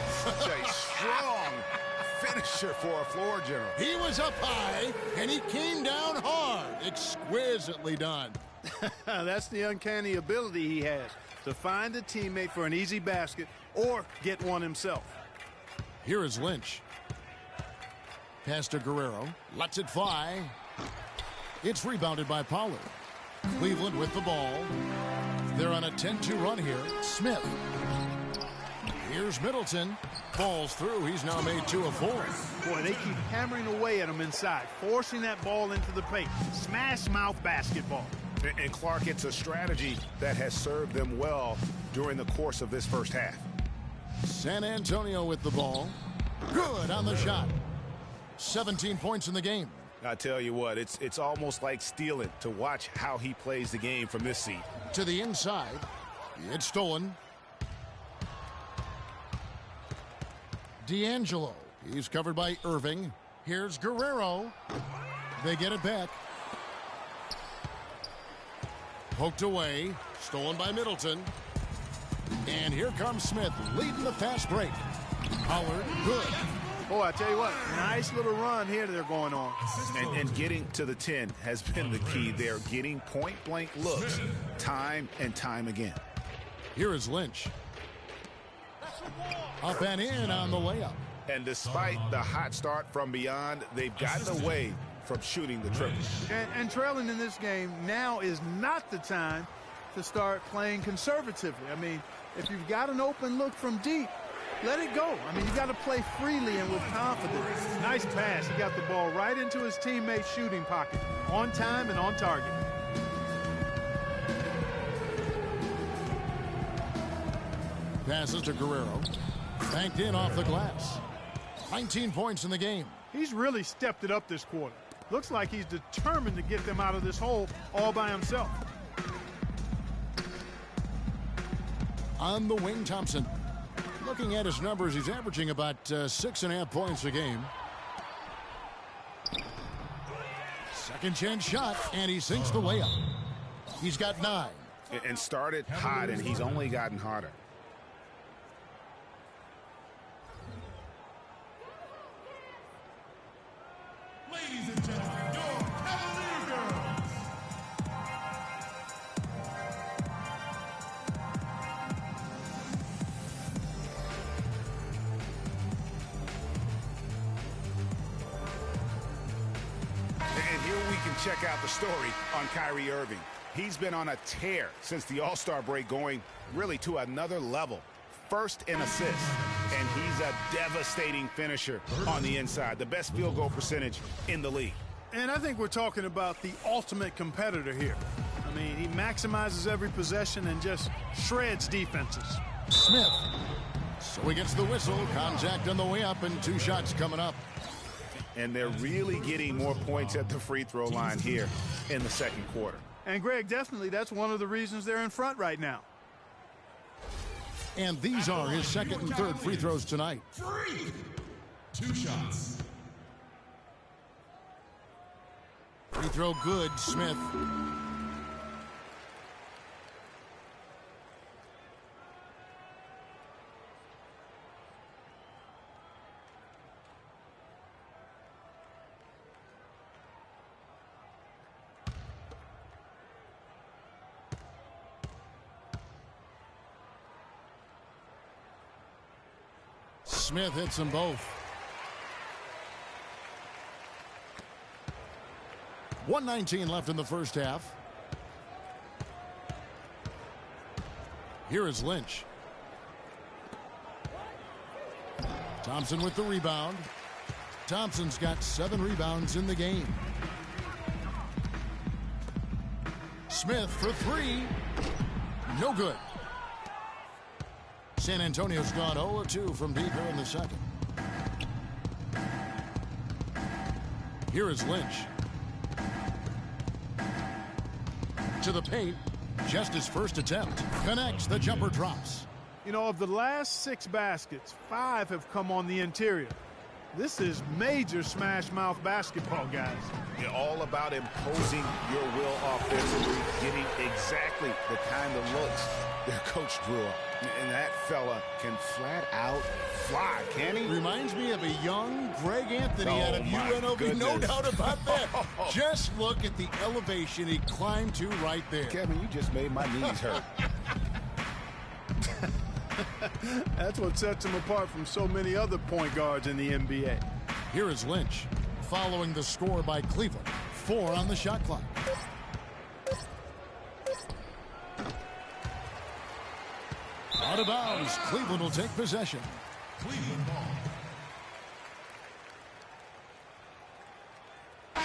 Such a strong finisher for a floor general. He was up high, and he came down hard. Exquisitely done. That's the uncanny ability he has, to find a teammate for an easy basket or get one himself. Here is Lynch. Pass to Guerrero. Lets it fly. It's rebounded by Pollard. Cleveland with the ball. They're on a 10-2 run here. Smith. Here's Middleton. Falls through. He's now made 2 of 4. Boy, they keep hammering away at him inside, forcing that ball into the paint. Smash mouth basketball. And Clark, it's a strategy that has served them well during the course of this first half. San Antonio with the ball. Good on the shot. 17 points in the game. I tell you what, it's almost like stealing to watch how he plays the game from this seat. To the inside. It's stolen. D'Angelo. He's covered by Irving. Here's Guerrero. They get it back. Poked away. Stolen by Middleton. And here comes Smith leading the fast break. Pollard, good. Boy, I tell you what, nice little run here they're going on. And getting to the 10 has been the key. They're getting point-blank looks time and time again. Here is Lynch. Up and in on the layup. And despite the hot start from beyond, they've gotten away from shooting the triple. And trailing in this game, now is not the time to start playing conservatively. I mean, if you've got an open look from deep, let it go. I mean, you got to play freely and with confidence. Nice pass. He got the ball right into his teammate's shooting pocket. On time and on target. Passes to Guerrero. Banked in off the glass. 19 points in the game. He's really stepped it up this quarter. Looks like he's determined to get them out of this hole all by himself. On the wing, Thompson. Looking at his numbers, he's averaging about 6.5 points a game. Second chance shot, and he sinks the layup. He's got 9. And started hot, and he's only gotten hotter. Ladies and gentlemen, your Cavalier girls. And here we can check out the story on Kyrie Irving. He's been on a tear since the All-Star break, going really to another level. First in assists, and he's a devastating finisher on the inside. The best field goal percentage in the league. And I think we're talking about the ultimate competitor here. I mean, he maximizes every possession and just shreds defenses. Smith. So he gets the whistle. Contact on the way up, and 2 shots coming up. And they're really getting more points at the free throw line here in the second quarter. And, Greg, definitely that's one of the reasons they're in front right now. And these are his second and third free throws tonight. 2 shots. Free throw good, Smith. Smith hits them both. 1:19 left in the first half. Here is Lynch. Thompson with the rebound. Thompson's got 7 rebounds in the game. Smith for 3. No good. San Antonio's gone 0-2 from deep here in the second. Here is Lynch. To the paint. Just his first attempt. Connects. The jumper drops. You know, of the last 6 baskets, 5 have come on the interior. This is major smash mouth basketball, guys. You're all about imposing your will offensively, getting exactly the kind of looks their coach drew up. And that fella can flat out fly, can he? Reminds me of a young Greg Anthony out of UNLV. Goodness. No doubt about that. Just look at the elevation he climbed to right there. Kevin, you just made my knees hurt. That's what sets him apart from so many other point guards in the NBA. Here is Lynch, following the score by Cleveland. 4 on the shot clock. Out of bounds. Cleveland will take possession. Cleveland ball.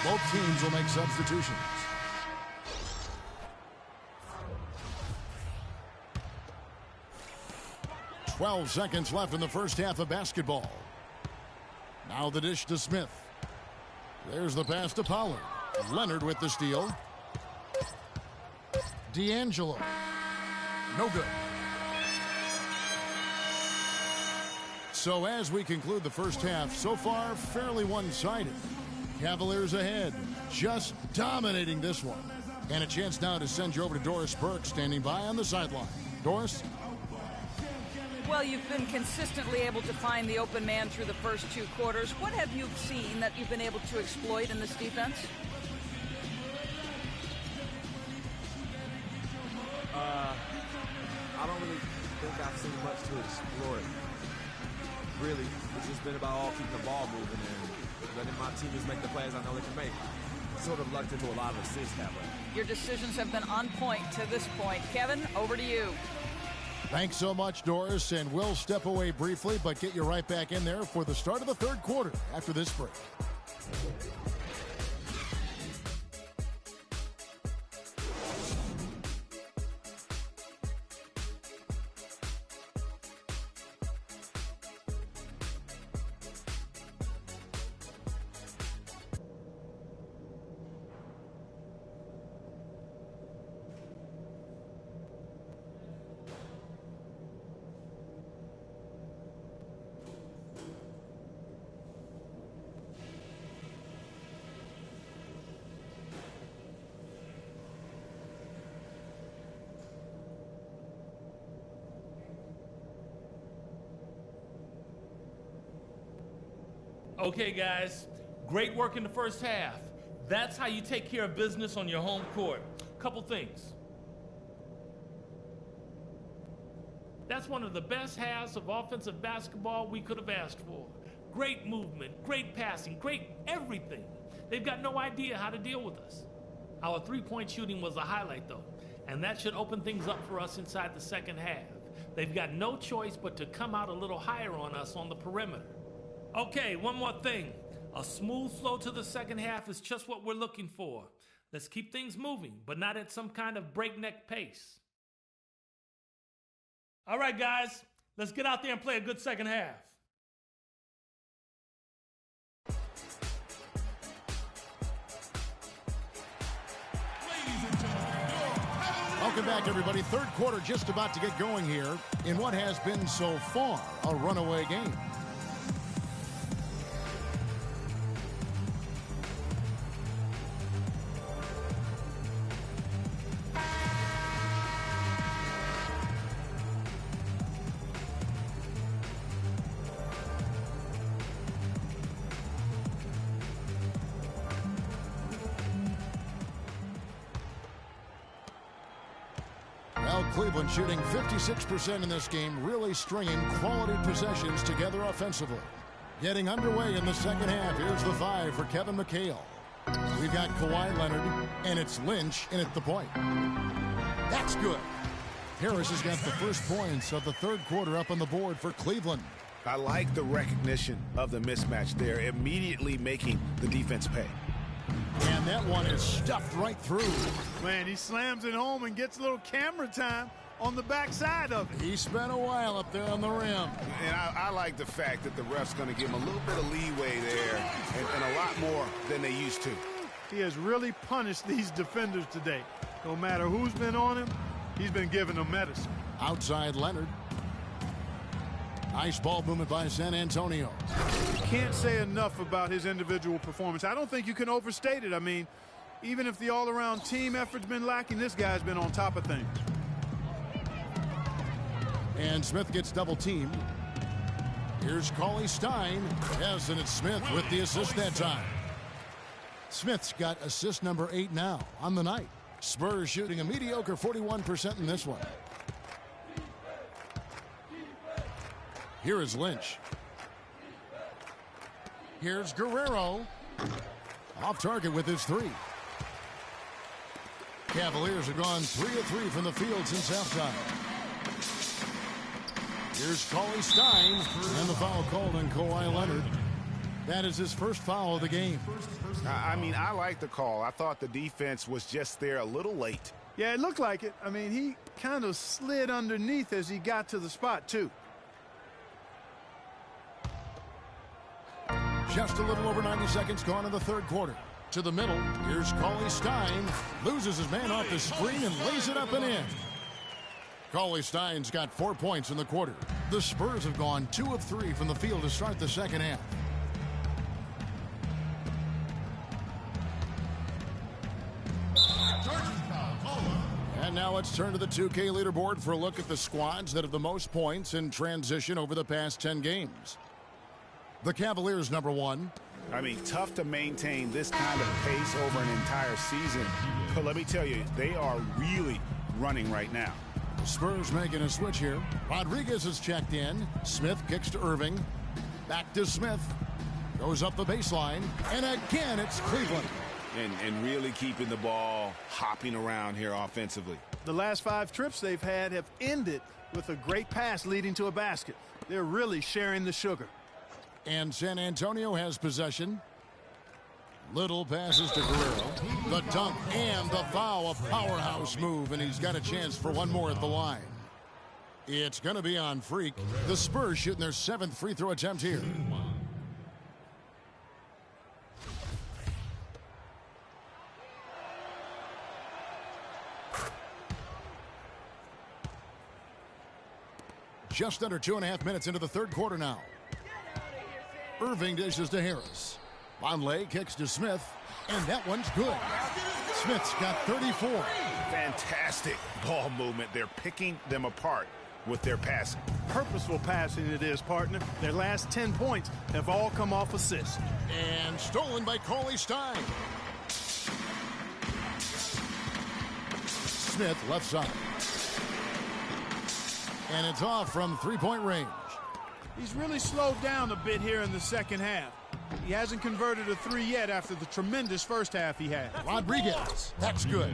Both teams will make substitutions. "12 seconds left in the first half of basketball. Now the dish to Smith. There's the pass to Pollard. Leonard with the steal. D'Angelo. No good. So as we conclude the first half, so far fairly one-sided. Cavaliers ahead, just dominating this one. And a chance now to send you over to Doris Burke, standing by on the sideline. Doris? Well, you've been consistently able to find the open man through the first 2 quarters. What have you seen that you've been able to exploit in this defense? I don't really think I've seen much to exploit. really, it's just been about all keeping the ball moving and letting my teammates make the plays I know they can make. Sort of lucked into a lot of assists that way. Your decisions have been on point to this point. Kevin, over to you. Thanks so much, Doris, and we'll step away briefly, but get you right back in there for the start of the third quarter after this break. Okay, guys, great work in the first half. That's how you take care of business on your home court. Couple things. That's one of the best halves of offensive basketball we could have asked for. Great movement, great passing, great everything. They've got no idea how to deal with us. Our three-point shooting was a highlight, though, and that should open things up for us inside the second half. They've got no choice but to come out a little higher on us on the perimeter. Okay, one more thing. A smooth flow to the second half is just what we're looking for. Let's keep things moving, but not at some kind of breakneck pace. All right, guys, let's get out there and play a good second half. Welcome back, everybody. Third quarter just about to get going here in what has been so far a runaway game. Cleveland shooting 56% in this game, really stringing quality possessions together offensively. Getting underway in the second half. Here's the 5 for Kevin McHale. We've got Kawhi Leonard, and it's Lynch in at the point. That's good. Harris has got the first points of the third quarter up on the board for Cleveland. I like the recognition of the mismatch there, immediately making the defense pay. And that one is stuffed right through. Man, he slams it home and gets a little camera time on the backside of it. He spent a while up there on the rim. And I like the fact that the ref's going to give him a little bit of leeway there and a lot more than they used to. He has really punished these defenders today. No matter who's been on him, he's been giving them medicine. Outside Leonard. Nice ball movement by San Antonio. You can't say enough about his individual performance. I don't think you can overstate it. I mean, even if the all-around team effort's been lacking, this guy's been on top of things. And Smith gets double-teamed. Here's Cauley Stein. Yes, and it's Smith with the assist that time. Smith's got assist number 8 now on the night. Spurs shooting a mediocre 41% in this one. Here is Lynch. Here's Guerrero. Off target with his 3. Cavaliers have gone 3 of 3 from the field since halftime. Here's Cauley Stein, and the foul called on Kawhi Leonard. That is his first foul of the game. I mean, I like the call. I thought the defense was just there a little late. Yeah, it looked like it. I mean, he kind of slid underneath as he got to the spot, too. Just a little over 90 seconds gone in the third quarter. To the middle, here's Cauley Stein. Loses his man off the screen and lays it up and in. Cauley Stein's got 4 points in the quarter. The Spurs have gone 2 of 3 from the field to start the second half. And now let's turn to the 2K leaderboard for a look at the squads that have the most points in transition over the past 10 games. The Cavaliers number 1. I mean, tough to maintain this kind of pace over an entire season. But let me tell you, they are really running right now. The Spurs making a switch here. Rodriguez is checked in. Smith kicks to Irving. Back to Smith. Goes up the baseline. And again, it's Cleveland. And really keeping the ball hopping around here offensively. The last 5 trips they've had have ended with a great pass leading to a basket. They're really sharing the sugar. And San Antonio has possession. Little passes to Guerrero. The dunk and the foul, a powerhouse move, and he's got a chance for one more at the line. It's going to be on Freak. The Spurs shooting their 7th free throw attempt here. Just under 2.5 minutes into the third quarter now. Irving dishes to Harris. Vonleh kicks to Smith, and that one's good. Smith's got 34. Fantastic ball movement. They're picking them apart with their passing. Purposeful passing it is, partner. Their last 10 points have all come off assists. And stolen by Cauley Stein. Smith left side. And it's off from three-point range. He's really slowed down a bit here in the second half. He hasn't converted a 3 yet after the tremendous first half he had. Rodriguez, that's good.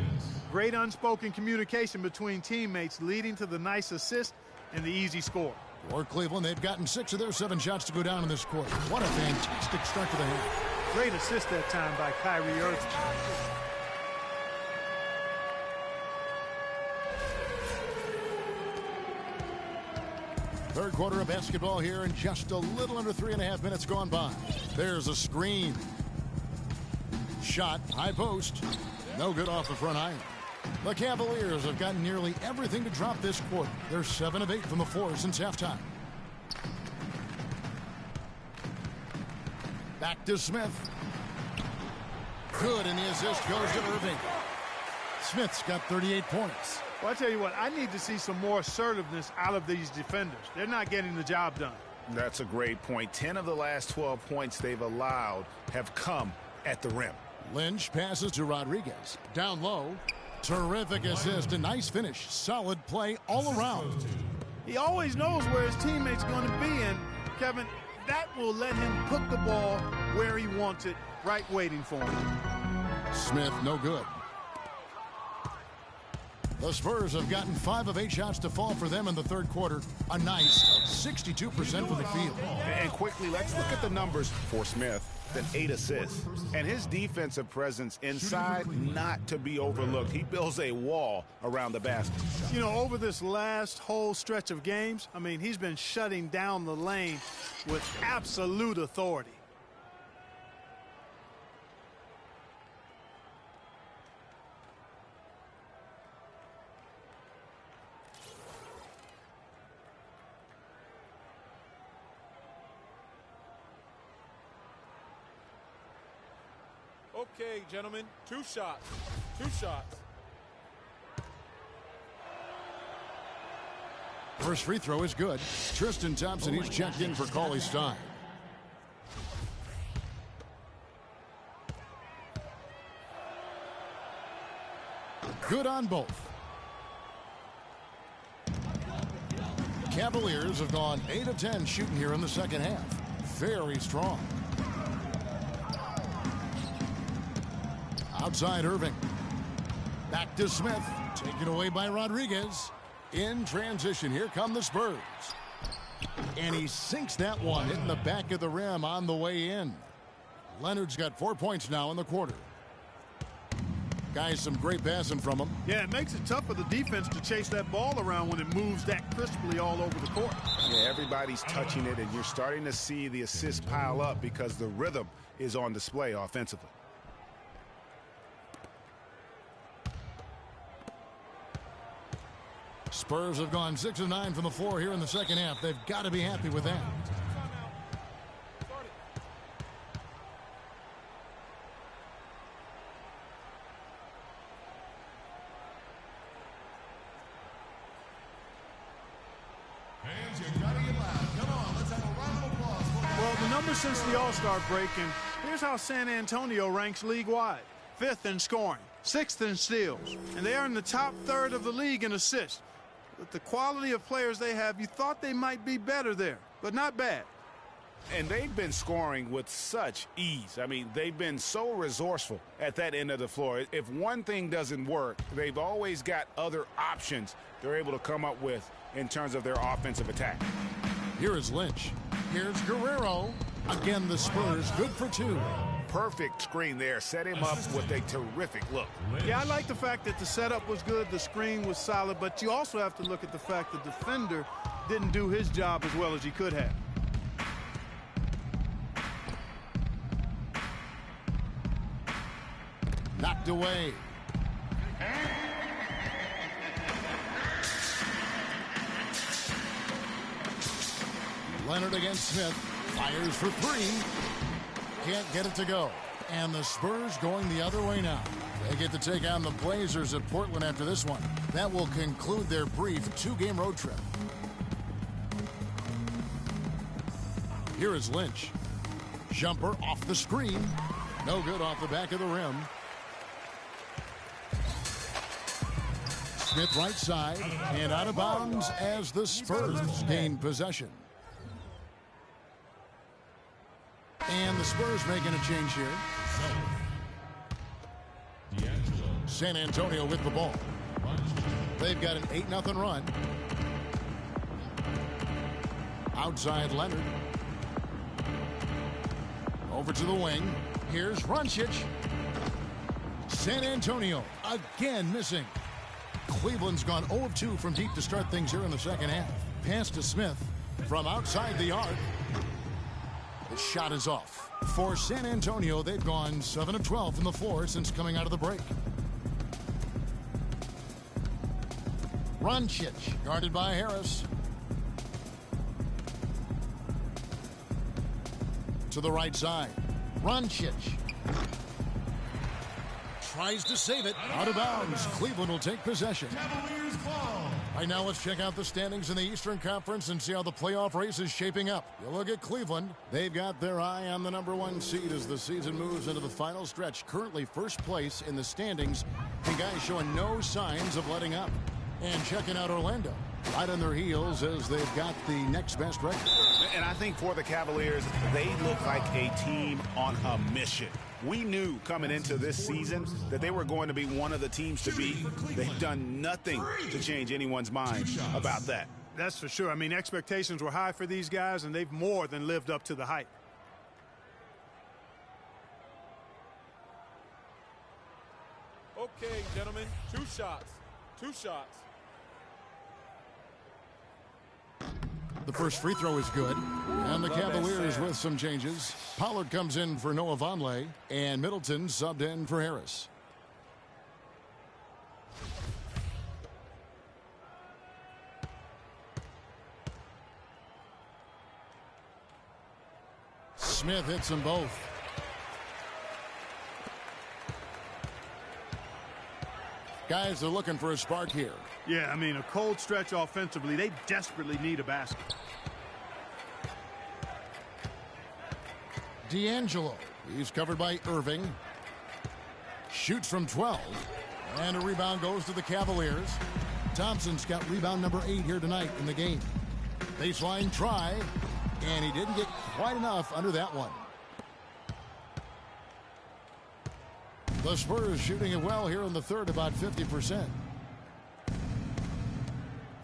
Great unspoken communication between teammates leading to the nice assist and the easy score. For Cleveland, they've gotten 6 of their 7 shots to go down in this quarter. What a fantastic start to the half. Great assist that time by Kyrie Irving. Third quarter of basketball here, and just a little under 3.5 minutes gone by. There's a screen. Shot, high post. No good off the front iron. The Cavaliers have gotten nearly everything to drop this quarter. They're 7 of 8 from the floor since halftime. Back to Smith. Good, and the assist goes to Irving. Smith's got 38 points. Well, I tell you what, I need to see some more assertiveness out of these defenders. They're not getting the job done. That's a great point. 10 of the last 12 points they've allowed have come at the rim. Lynch passes to Rodriguez. Down low. Terrific assist. A nice finish. Solid play all around. He always knows where his teammate's going to be, and Kevin, that will let him put the ball where he wants it, right waiting for him. Smith, no good. The Spurs have gotten 5 of 8 shots to fall for them in the third quarter. A nice 62% from the field. And quickly, let's look at the numbers for Smith. Then 8 assists. And his defensive presence inside, not to be overlooked. He builds a wall around the basket. You know, over this last whole stretch of games, I mean, he's been shutting down the lane with absolute authority. Okay, gentlemen, 2 shots. 2 shots. First free throw is good. Tristan Thompson, he's checked in for Cauley Stein. Good on both. Cavaliers have gone 8 of 10 shooting here in the second half. Very strong. Outside Irving. Back to Smith. Taken away by Rodriguez. In transition, here come the Spurs. And he sinks that one, hitting the back of the rim on the way in. Leonard's got 4 points now in the quarter. Guys, some great passing from him. Yeah, it makes it tough for the defense to chase that ball around when it moves that crisply all over the court. Yeah, everybody's touching it, and you're starting to see the assists pile up because the rhythm is on display offensively. Spurs have gone 6 of 9 from the floor here in the second half. They've got to be happy with that. Fans, you gotta get loud. Come on, let's have a round of applause. Well, the numbers since the All-Star break, and here's how San Antonio ranks league-wide. 5th in scoring, 6th in steals, and they are in the top third of the league in assists. With the quality of players they have, you thought they might be better there, but not bad. And they've been scoring with such ease. I mean, they've been so resourceful at that end of the floor. If one thing doesn't work, they've always got other options they're able to come up with in terms of their offensive attack. Here is Lynch. Here's Guerrero. Again, the Spurs good for 2. Perfect screen there. Set him up with a terrific look. Yeah, I like the fact that the setup was good, the screen was solid, but you also have to look at the fact the defender didn't do his job as well as he could have. Knocked away. Leonard against Smith. Fires for 3. Can't get it to go. And the Spurs going the other way now. They get to take on the Blazers at Portland after this one. That will conclude their brief 2-game road trip. Here is Lynch. Jumper off the screen. No good off the back of the rim. Smith right side and out of bounds as the Spurs gain possession. And the Spurs making a change here. San Antonio with the ball. They've got an 8-0 run. Outside Leonard. Over to the wing. Here's Runcic. San Antonio again missing. Cleveland's gone 0 of 2 from deep to start things here in the second half. Pass to Smith from outside the arc. The shot is off. For San Antonio, they've gone 7 of 12 from the floor since coming out of the break. Runcic, guarded by Harris. To the right side. Runcic. Tries to save it. Out of bounds. Cleveland will take possession. Right now, let's check out the standings in the Eastern Conference and see how the playoff race is shaping up. You look at Cleveland. They've got their eye on the #1 seed as the season moves into the final stretch. Currently first place in the standings. The guys showing no signs of letting up. And checking out Orlando. Right on their heels as they've got the next best record. And I think for the Cavaliers, they look like a team on a mission. We knew coming into this season that they were going to be one of the teams to beat. They've done nothing to change anyone's mind about that. That's for sure. I mean, expectations were high for these guys, and they've more than lived up to the hype. Okay, gentlemen, 2 shots. 2 shots. The first free throw is good. And the Cavaliers with some changes. Pollard comes in for Noah Vonleh. And Middleton subbed in for Harris. Smith hits them both. Guys are looking for a spark here. Yeah, I mean, a cold stretch offensively. They desperately need a basket. D'Angelo. He's covered by Irving. Shoots from 12. And a rebound goes to the Cavaliers. Thompson's got rebound number 8 here tonight in the game. Baseline try. And he didn't get quite enough under that one. The Spurs shooting it well here in the third, about 50%.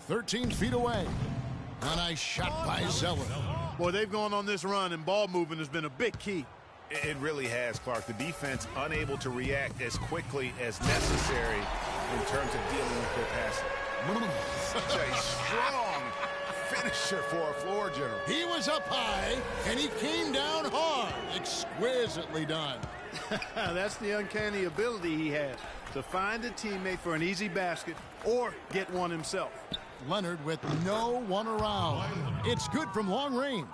13 feet away. A nice shot by Zeller. Boy, they've gone on this run, and ball movement has been a big key. It really has, Clark. The defense unable to react as quickly as necessary in terms of dealing with their passing. Such a strong finisher for a floor general. He was up high, and he came down hard. Exquisitely done. That's the uncanny ability he has, to find a teammate for an easy basket or get one himself. Leonard with no one around. It's good from long range.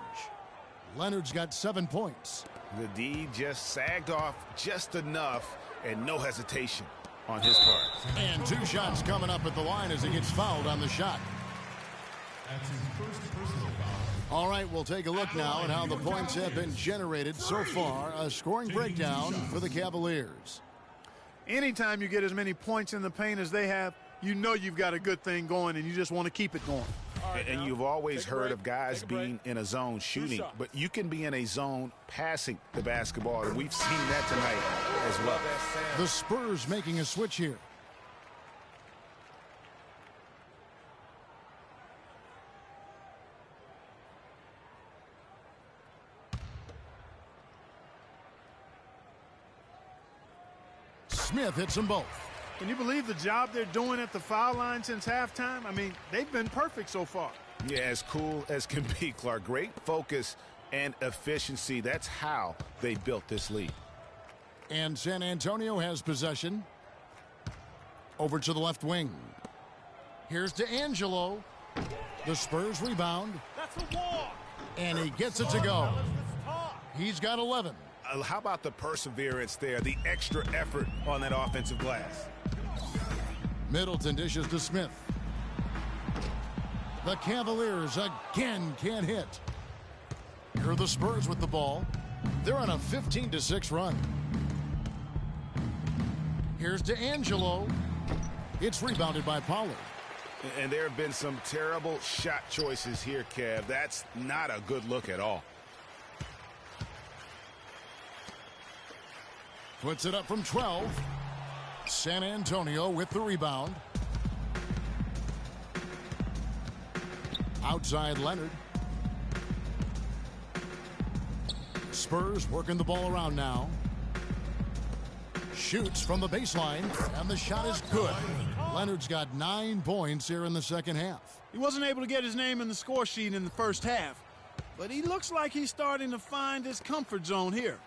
Leonard's got 7 points. The D just sagged off just enough and no hesitation on his part. And 2 shots coming up at the line as he gets fouled on the shot. That's his first personal foul. All right, we'll take a look now at how the points have been generated so far. A scoring breakdown for the Cavaliers. Anytime you get as many points in the paint as they have, you know you've got a good thing going, and you just want to keep it going. All And you've always heard of guys being in a zone shooting, but you can be in a zone passing the basketball, and we've seen that tonight as well. The Spurs making a switch here. Smith hits them both. Can you believe the job they're doing at the foul line since halftime? I mean, they've been perfect so far. Yeah, as cool as can be, Clark. Great focus and efficiency. That's how they built this lead. And San Antonio has possession. Over to the left wing. Here's D'Angelo. The Spurs rebound. That's a walk. And he gets it to go. He's got 11. How about the perseverance there, the extra effort on that offensive glass? Middleton dishes to Smith. The Cavaliers again can't hit. Here are the Spurs with the ball. They're on a 15-6 run. Here's D'Angelo. It's rebounded by Pollard. And there have been some terrible shot choices here, Kev. That's not a good look at all. Puts it up from 12. San Antonio with the rebound. Outside Leonard. Spurs working the ball around now. Shoots from the baseline, and the shot is good. Leonard's got 9 points here in the second half. He wasn't able to get his name in the score sheet in the first half, but he looks like he's starting to find his comfort zone here.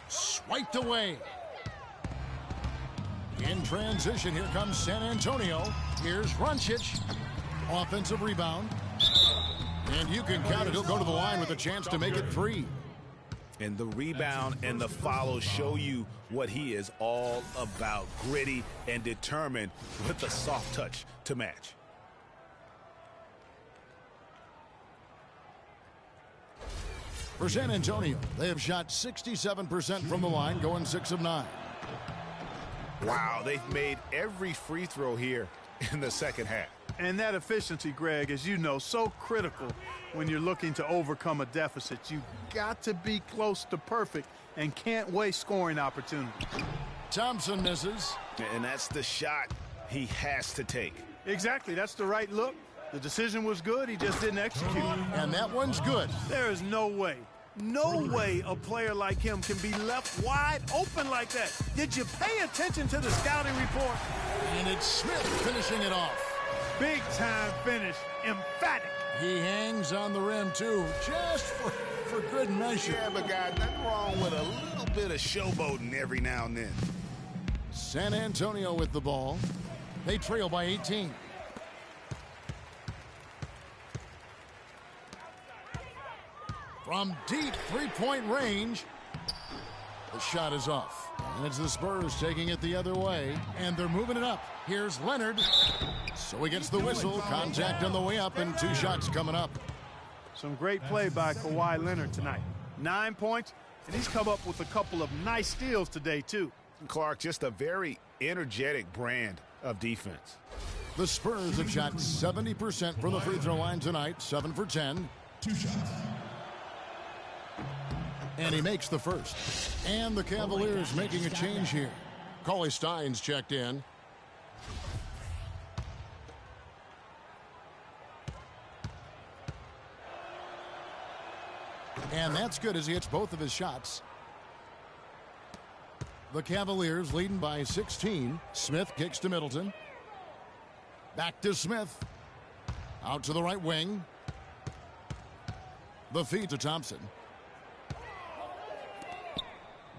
Swiped away. In transition, here comes San Antonio. Here's Runcic. Offensive rebound. And you can count it. He'll go to the line with a chance to make it 3. And the rebound and the follow show you what he is all about. Gritty and determined with the soft touch to match. For San Antonio, they have shot 67% from the line, going 6 of 9. Wow, they've made every free throw here in the second half. And that efficiency, Greg, as you know, so critical when you're looking to overcome a deficit. You've got to be close to perfect and can't waste scoring opportunities. Thompson misses. And that's the shot he has to take. Exactly. That's the right look. The decision was good. He just didn't execute. And that one's good. There is no way a player like him can be left wide open like that. Did you pay attention to the scouting report? And it's Smith finishing it off. Big time finish. Emphatic. He hangs on the rim, too, just for good measure. Yeah, but guys, nothing wrong with a little bit of showboating every now and then. San Antonio with the ball. They trail by 18. From deep three-point range, the shot is off. And it's the Spurs taking it the other way, and they're moving it up. Here's Leonard. So he gets the whistle. Contact on the way up, and 2 shots coming up. Some great play by Kawhi Leonard tonight. 9 points, and he's come up with a couple of nice steals today, too. Clark, just a very energetic brand of defense. The Spurs have shot 70% from the free throw line tonight, 7 for 10. 2 shots. And he makes the first. And the Cavaliers making a change here. Cauley Stein's checked in. And that's good as he hits both of his shots. The Cavaliers leading by 16. Smith kicks to Middleton. Back to Smith. Out to the right wing. The feed to Thompson.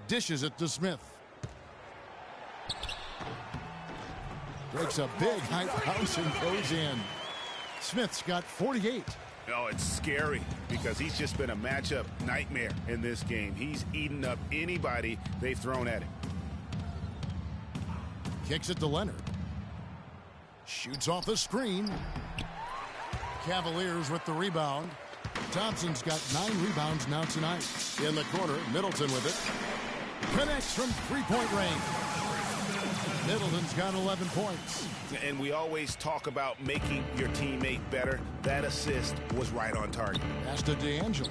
Dishes it to Smith. Breaks a big high bounce and goes in. Smith's got 48. Oh, it's scary because he's just been a matchup nightmare in this game. He's eaten up anybody they've thrown at him. Kicks it to Leonard. Shoots off the screen. Cavaliers with the rebound. Thompson's got 9 rebounds now tonight. In the corner, Middleton with it. Connects from three-point range. Middleton's got 11 points. And we always talk about making your teammate better. That assist was right on target. Pass to D'Angelo.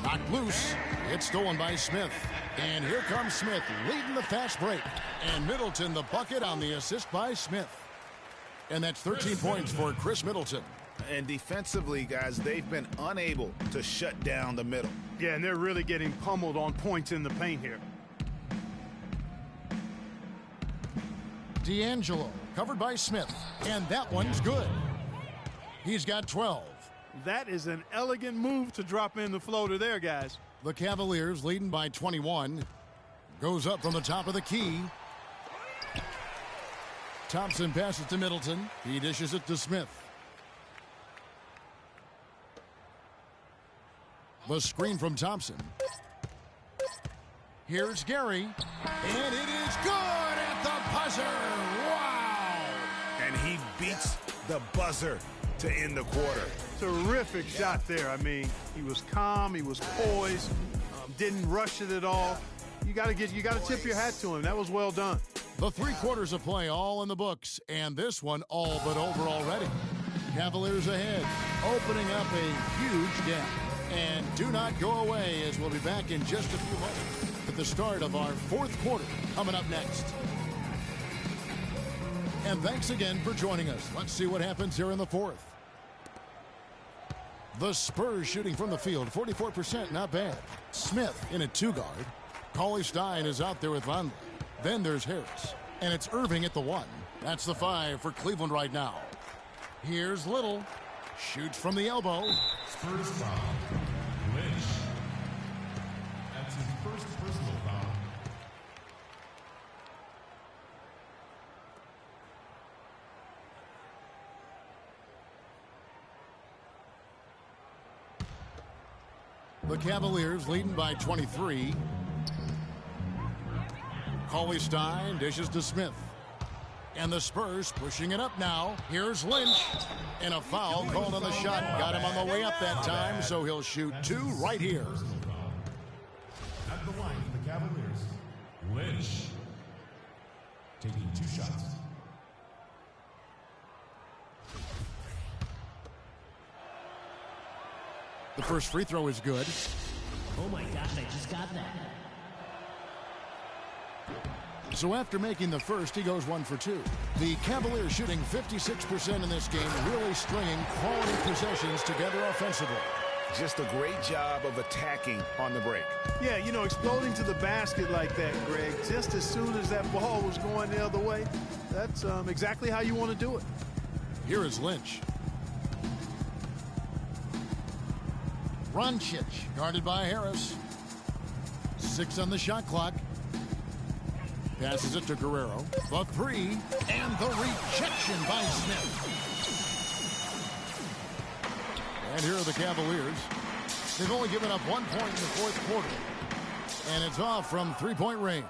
Knocked loose. It's stolen by Smith. And here comes Smith leading the fast break. And Middleton the bucket on the assist by Smith. And that's 13 points for Chris Middleton. And defensively, guys, they've been unable to shut down the middle. Yeah, and they're really getting pummeled on points in the paint here. D'Angelo covered by Smith. And that one's good. He's got 12. That is an elegant move to drop in the floater there, guys. The Cavaliers leading by 21. Goes up from the top of the key. Thompson passes to Middleton. He dishes it to Smith. The screen from Thompson. Here's Gary. And it is good at the buzzer. Wow! And he beats the buzzer to end the quarter. Terrific shot there. I mean, he was calm, he was poised, didn't rush it at all. You got to tip your hat to him. That was well done. The 3 quarters of play all in the books, and this one all but over already. Cavaliers ahead, opening up a huge gap. And do not go away, as we'll be back in just a few moments at the start of our 4th quarter coming up next. And thanks again for joining us. Let's see what happens here in the 4th. The Spurs shooting from the field, 44%, not bad. Smith in a 2-guard. Cauley Stein is out there with Vonleh. Then there's Harris. And it's Irving at the 1. That's the 5 for Cleveland right now. Here's Little. Shoots from the elbow. Spurs foul. Lynch. That's his first personal foul. The Cavaliers leading by 23. Cauley Stein dishes to Smith. And the Spurs pushing it up now. Here's Lynch. And a foul called on the shot. Got him on the way up that time, so he'll shoot 2 right here. At the line for the Cavaliers, Lynch taking 2 shots. The first free throw is good. Oh my God, I just got that. So after making the first, he goes 1 for 2. The Cavaliers shooting 56% in this game, really stringing quality possessions together offensively. Just a great job of attacking on the break. Yeah, you know, exploding to the basket like that, Greg, just as soon as that ball was going the other way, that's exactly how you want to do it. Here is Lynch. Roncic, guarded by Harris. 6 on the shot clock. Passes it to Guerrero. The 3, and the rejection by Smith. And here are the Cavaliers. They've only given up 1 point in the 4th quarter. And it's off from 3-point range.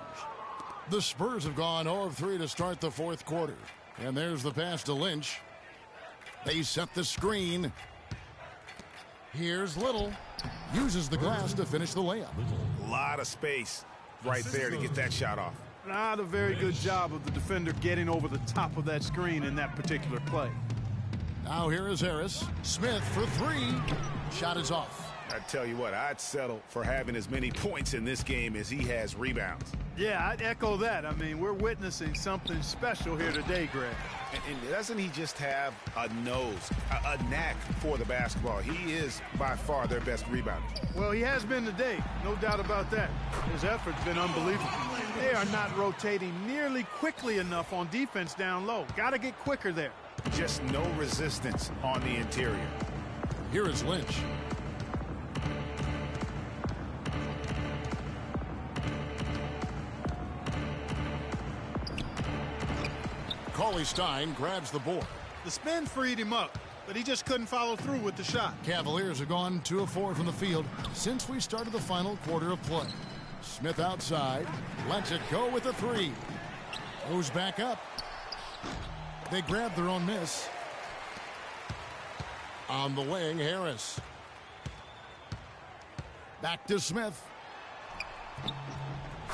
The Spurs have gone 0 of 3 to start the 4th quarter. And there's the pass to Lynch. They set the screen. Here's Little. Uses the glass to finish the layup. A lot of space right there to get that shot off. Not a very good job of the defender getting over the top of that screen in that particular play. Now here is Harris. Smith for 3. Shot is off. I tell you what, I'd settle for having as many points in this game as he has rebounds. Yeah, I'd echo that. I mean, we're witnessing something special here today, Greg. And doesn't he just have a nose, a knack for the basketball? He is by far their best rebounder. Well, he has been today, no doubt about that. His effort's been unbelievable. They are not rotating nearly quickly enough on defense down low. Got to get quicker there. Just no resistance on the interior. Here is Lynch. Cauley Stein grabs the board. The spin freed him up, but he just couldn't follow through with the shot. Cavaliers have gone 2 of 4 from the field since we started the final quarter of play. Smith outside, lets it go with a 3. Goes back up. They grab their own miss. On the wing, Harris. Back to Smith.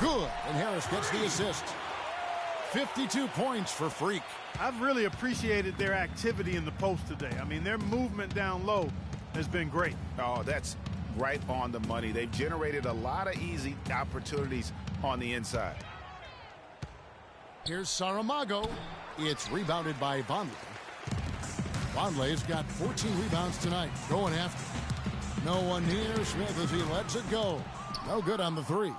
Good, and Harris gets the assist. 52 points for Freak. I've really appreciated their activity in the post today. I mean, their movement down low has been great. Oh, that's right on the money. They've generated a lot of easy opportunities on the inside. Here's Saramago. It's rebounded by Vonleh. Vonleh's got 14 rebounds tonight. Going after. No one near Smith as he lets it go. No good on the three.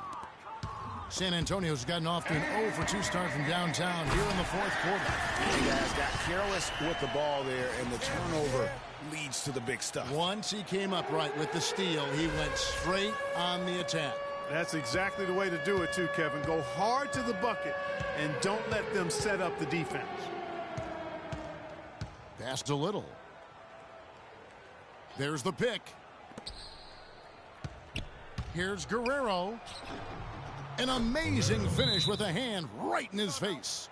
San Antonio's gotten off to an 0 for 2 start from downtown here in the fourth quarter. These guys got careless with the ball there, and the turnover leads to the big stuff. Once he came up right with the steal, he went straight on the attack. That's exactly the way to do it, too, Kevin. Go hard to the bucket and don't let them set up the defense. Passed a little. There's the pick. Here's Guerrero. An amazing finish with a hand right in his face.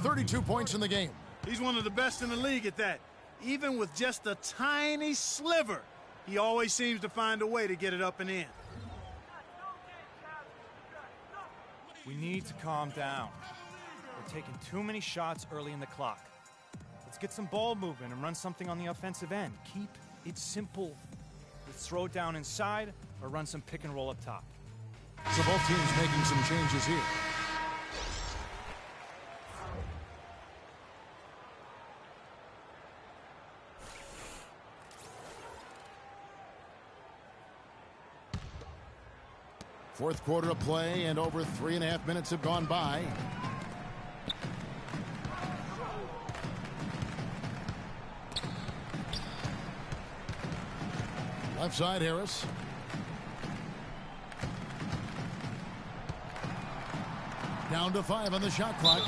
32 points in the game. He's one of the best in the league at that. Even with just a tiny sliver, he always seems to find a way to get it up and in. We need to calm down. We're taking too many shots early in the clock. Let's get some ball movement and run something on the offensive end. Keep it simple. Let's throw it down inside or run some pick and roll up top. So both teams making some changes here. Fourth quarter of play, and over 3.5 minutes have gone by. Left side, Harris. Down to 5 on the shot clock.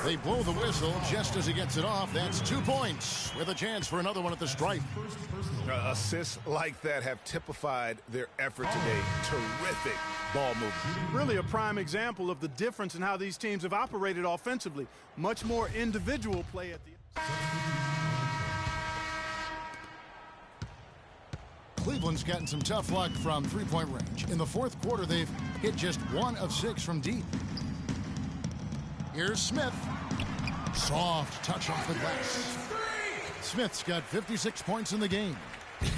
They blow the whistle just as he gets it off. That's 2 points with a chance for another one at the stripe. Assists like that have typified their effort today. Terrific ball movement. Really a prime example of the difference in how these teams have operated offensively. Much more individual play at the... Cleveland's gotten some tough luck from three-point range. In the fourth quarter, they've hit just 1 of 6 from deep. Here's Smith. Soft touch off the glass. Smith's got 56 points in the game.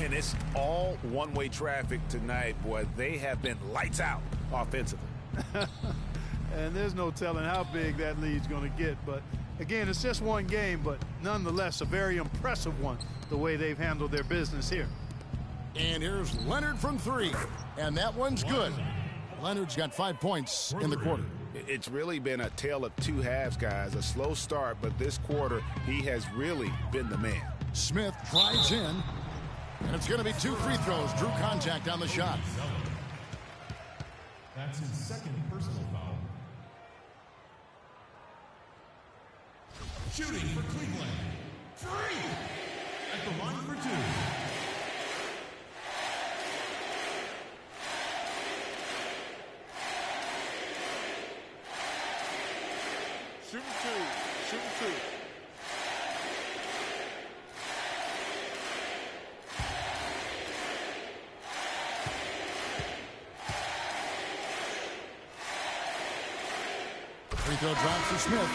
And it's all one-way traffic tonight, boy. They have been lights out offensively. And there's no telling how big that lead's going to get. But, again, it's just one game, but nonetheless a very impressive one, the way they've handled their business here. And here's Leonard from 3. And that one's good. Leonard's got 5 points in the quarter. It's really been a tale of 2 halves, guys. A slow start, but this quarter, he has really been the man. Smith drives in, and it's going to be 2 free throws. Drew contact on the shot. That's his second personal foul. Shooting for Cleveland. Free! At the line for 2. Shooting 2. Shooting 2. Free throw drop for Smith.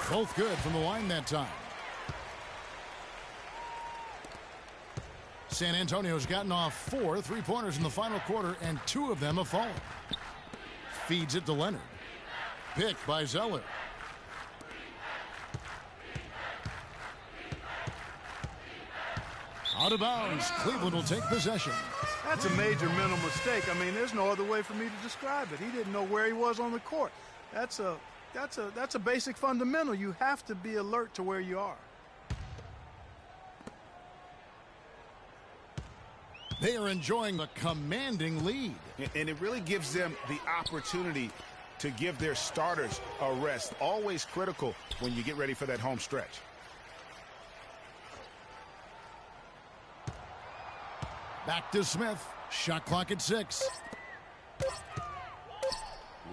Both good from the line that time. San Antonio's gotten off 4 3-pointers in the final quarter, and 2 of them have fallen. Feeds it to Leonard. Picked by Zeller. Out of bounds. Cleveland will take possession. That's a major mental mistake. I mean, there's no other way for me to describe it. He didn't know where he was on the court. That's a basic fundamental. You have to be alert to where you are. They are enjoying a commanding lead. And it really gives them the opportunity to give their starters a rest. Always critical when you get ready for that home stretch. Back to Smith. Shot clock at 6.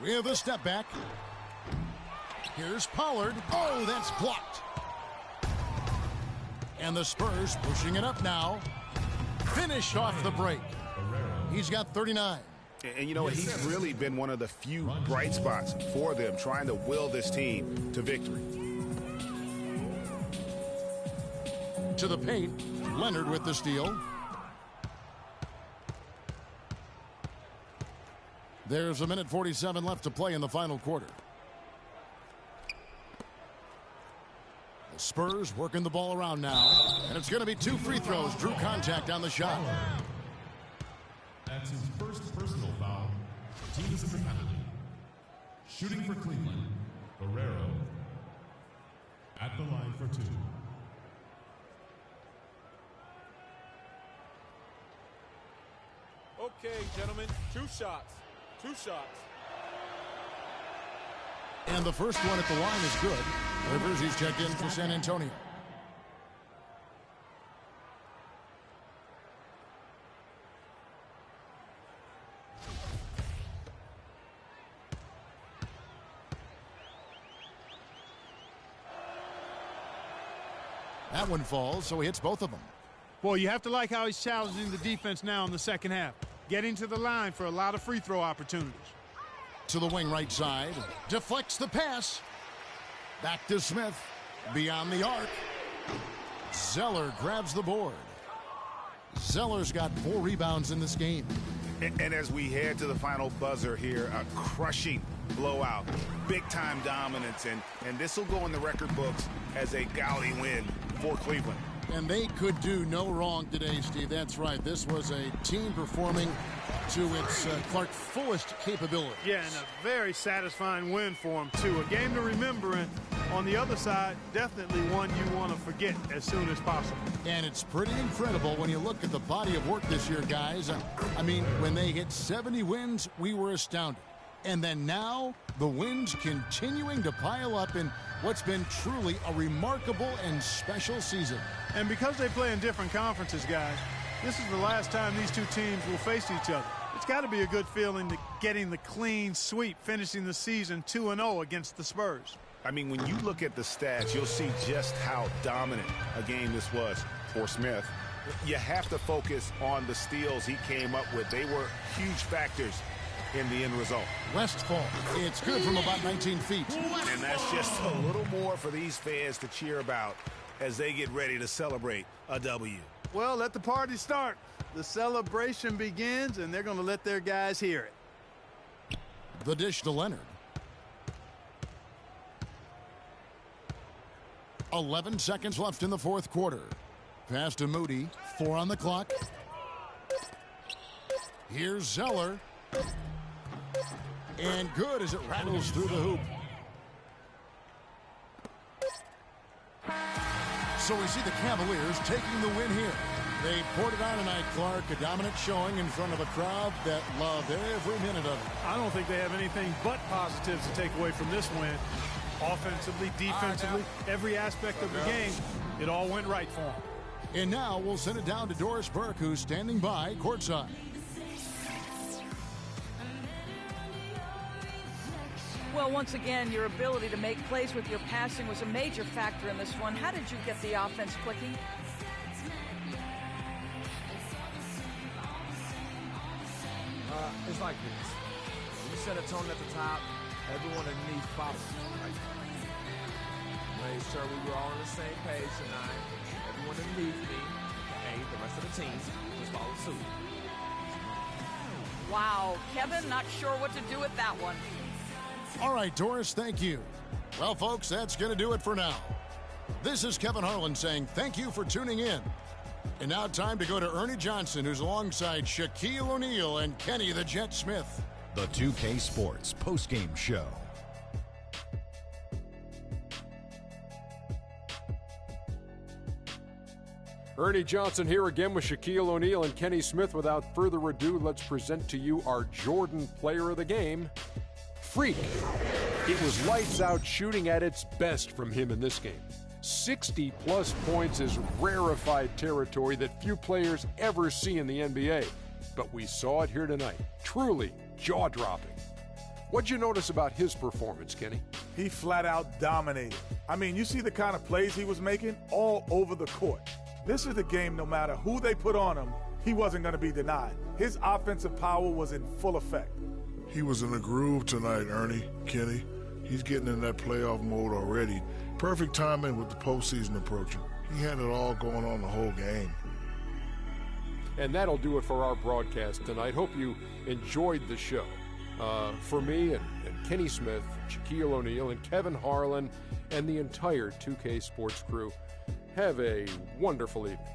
with a step back. Here's Pollard. Oh, that's blocked. And the Spurs pushing it up now. Finish off the break. He's got 39. And you know, he's really been one of the few bright spots for them, trying to will this team to victory. To the paint. Leonard with the steal. There's a minute 47 left to play in the final quarter. The Spurs working the ball around now. And it's going to be 2 free throws. Drew contact on the shot. That's his first personal foul. Team is in the penalty. Shooting for Cleveland, Guerrero. At the line for 2. Okay, gentlemen, 2 shots. 2 shots. And the first one at the line is good. Rivers, he's checked in for San Antonio. That one falls, so he hits both of them. Boy, you have to like how he's challenging the defense now in the second half. Getting to the line for a lot of free throw opportunities. To the wing right side. Deflects the pass. Back to Smith. Beyond the arc. Zeller grabs the board. Zeller's got 4 rebounds in this game. And as we head to the final buzzer here, a crushing blowout. Big-time dominance. And this will go in the record books as a gaudy win for Cleveland. And they could do no wrong today, Steve. That's right. This was a team performing to its Clark fullest capability. Yeah, and a very satisfying win for him, too. A game to remember, and on the other side, definitely one you want to forget as soon as possible. And it's pretty incredible when you look at the body of work this year, guys. I mean, when they hit 70 wins, we were astounded. And then now, the wins continuing to pile up in what's been truly a remarkable and special season. And because they play in different conferences, guys, this is the last time these two teams will face each other. It's got to be a good feeling to getting the clean sweep, finishing the season 2-0 against the Spurs. I mean, when you look at the stats, you'll see just how dominant a game this was for Smith. You have to focus on the steals he came up with. They were huge factors in the end result. Westfall, it's good from about 19 feet. And that's just a little more for these fans to cheer about as they get ready to celebrate a W. Well, let the party start. The celebration begins, and they're going to let their guys hear it. The dish to Leonard. 11 seconds left in the fourth quarter. Pass to Moody. 4 on the clock. Here's Zeller. And good as it rattles through the hoop. So we see the Cavaliers taking the win here. They poured it on tonight, Clark. A dominant showing in front of a crowd that loved every minute of it. I don't think they have anything but positives to take away from this win. Offensively, defensively, every aspect of the game, it all went right for them. And now we'll send it down to Doris Burke, who's standing by courtside. Well, once again, your ability to make plays with your passing was a major factor in this one. How did you get the offense clicking? It's like this. You set a tone at the top, everyone underneath follows. Like, made sure we were all on the same page tonight. Everyone underneath me, hey, the rest of the team, just follow suit. Wow, Kevin, not sure what to do with that one. All right, Doris, thank you. Well, folks, that's going to do it for now. This is Kevin Harlan saying thank you for tuning in. And now time to go to Ernie Johnson, who's alongside Shaquille O'Neal and Kenny the Jet Smith. The 2K Sports postgame show. Ernie Johnson here again with Shaquille O'Neal and Kenny Smith. Without further ado, let's present to you our Jordan Player of the Game, Freak. It was lights out shooting at its best from him in this game. 60-plus points is rarefied territory that few players ever see in the NBA. But we saw it here tonight. Truly jaw-dropping. What'd you notice about his performance, Kenny? He flat out dominated. I mean, you see the kind of plays he was making all over the court. This is the game, no matter who they put on him, he wasn't going to be denied. His offensive power was in full effect. He was in a groove tonight, Ernie, Kenny. He's getting in that playoff mode already. Perfect timing with the postseason approaching. He had it all going on the whole game. And that'll do it for our broadcast tonight. Hope you enjoyed the show. For me and Kenny Smith, Shaquille O'Neal, and Kevin Harlan, and the entire 2K Sports crew, have a wonderful evening.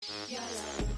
Yes.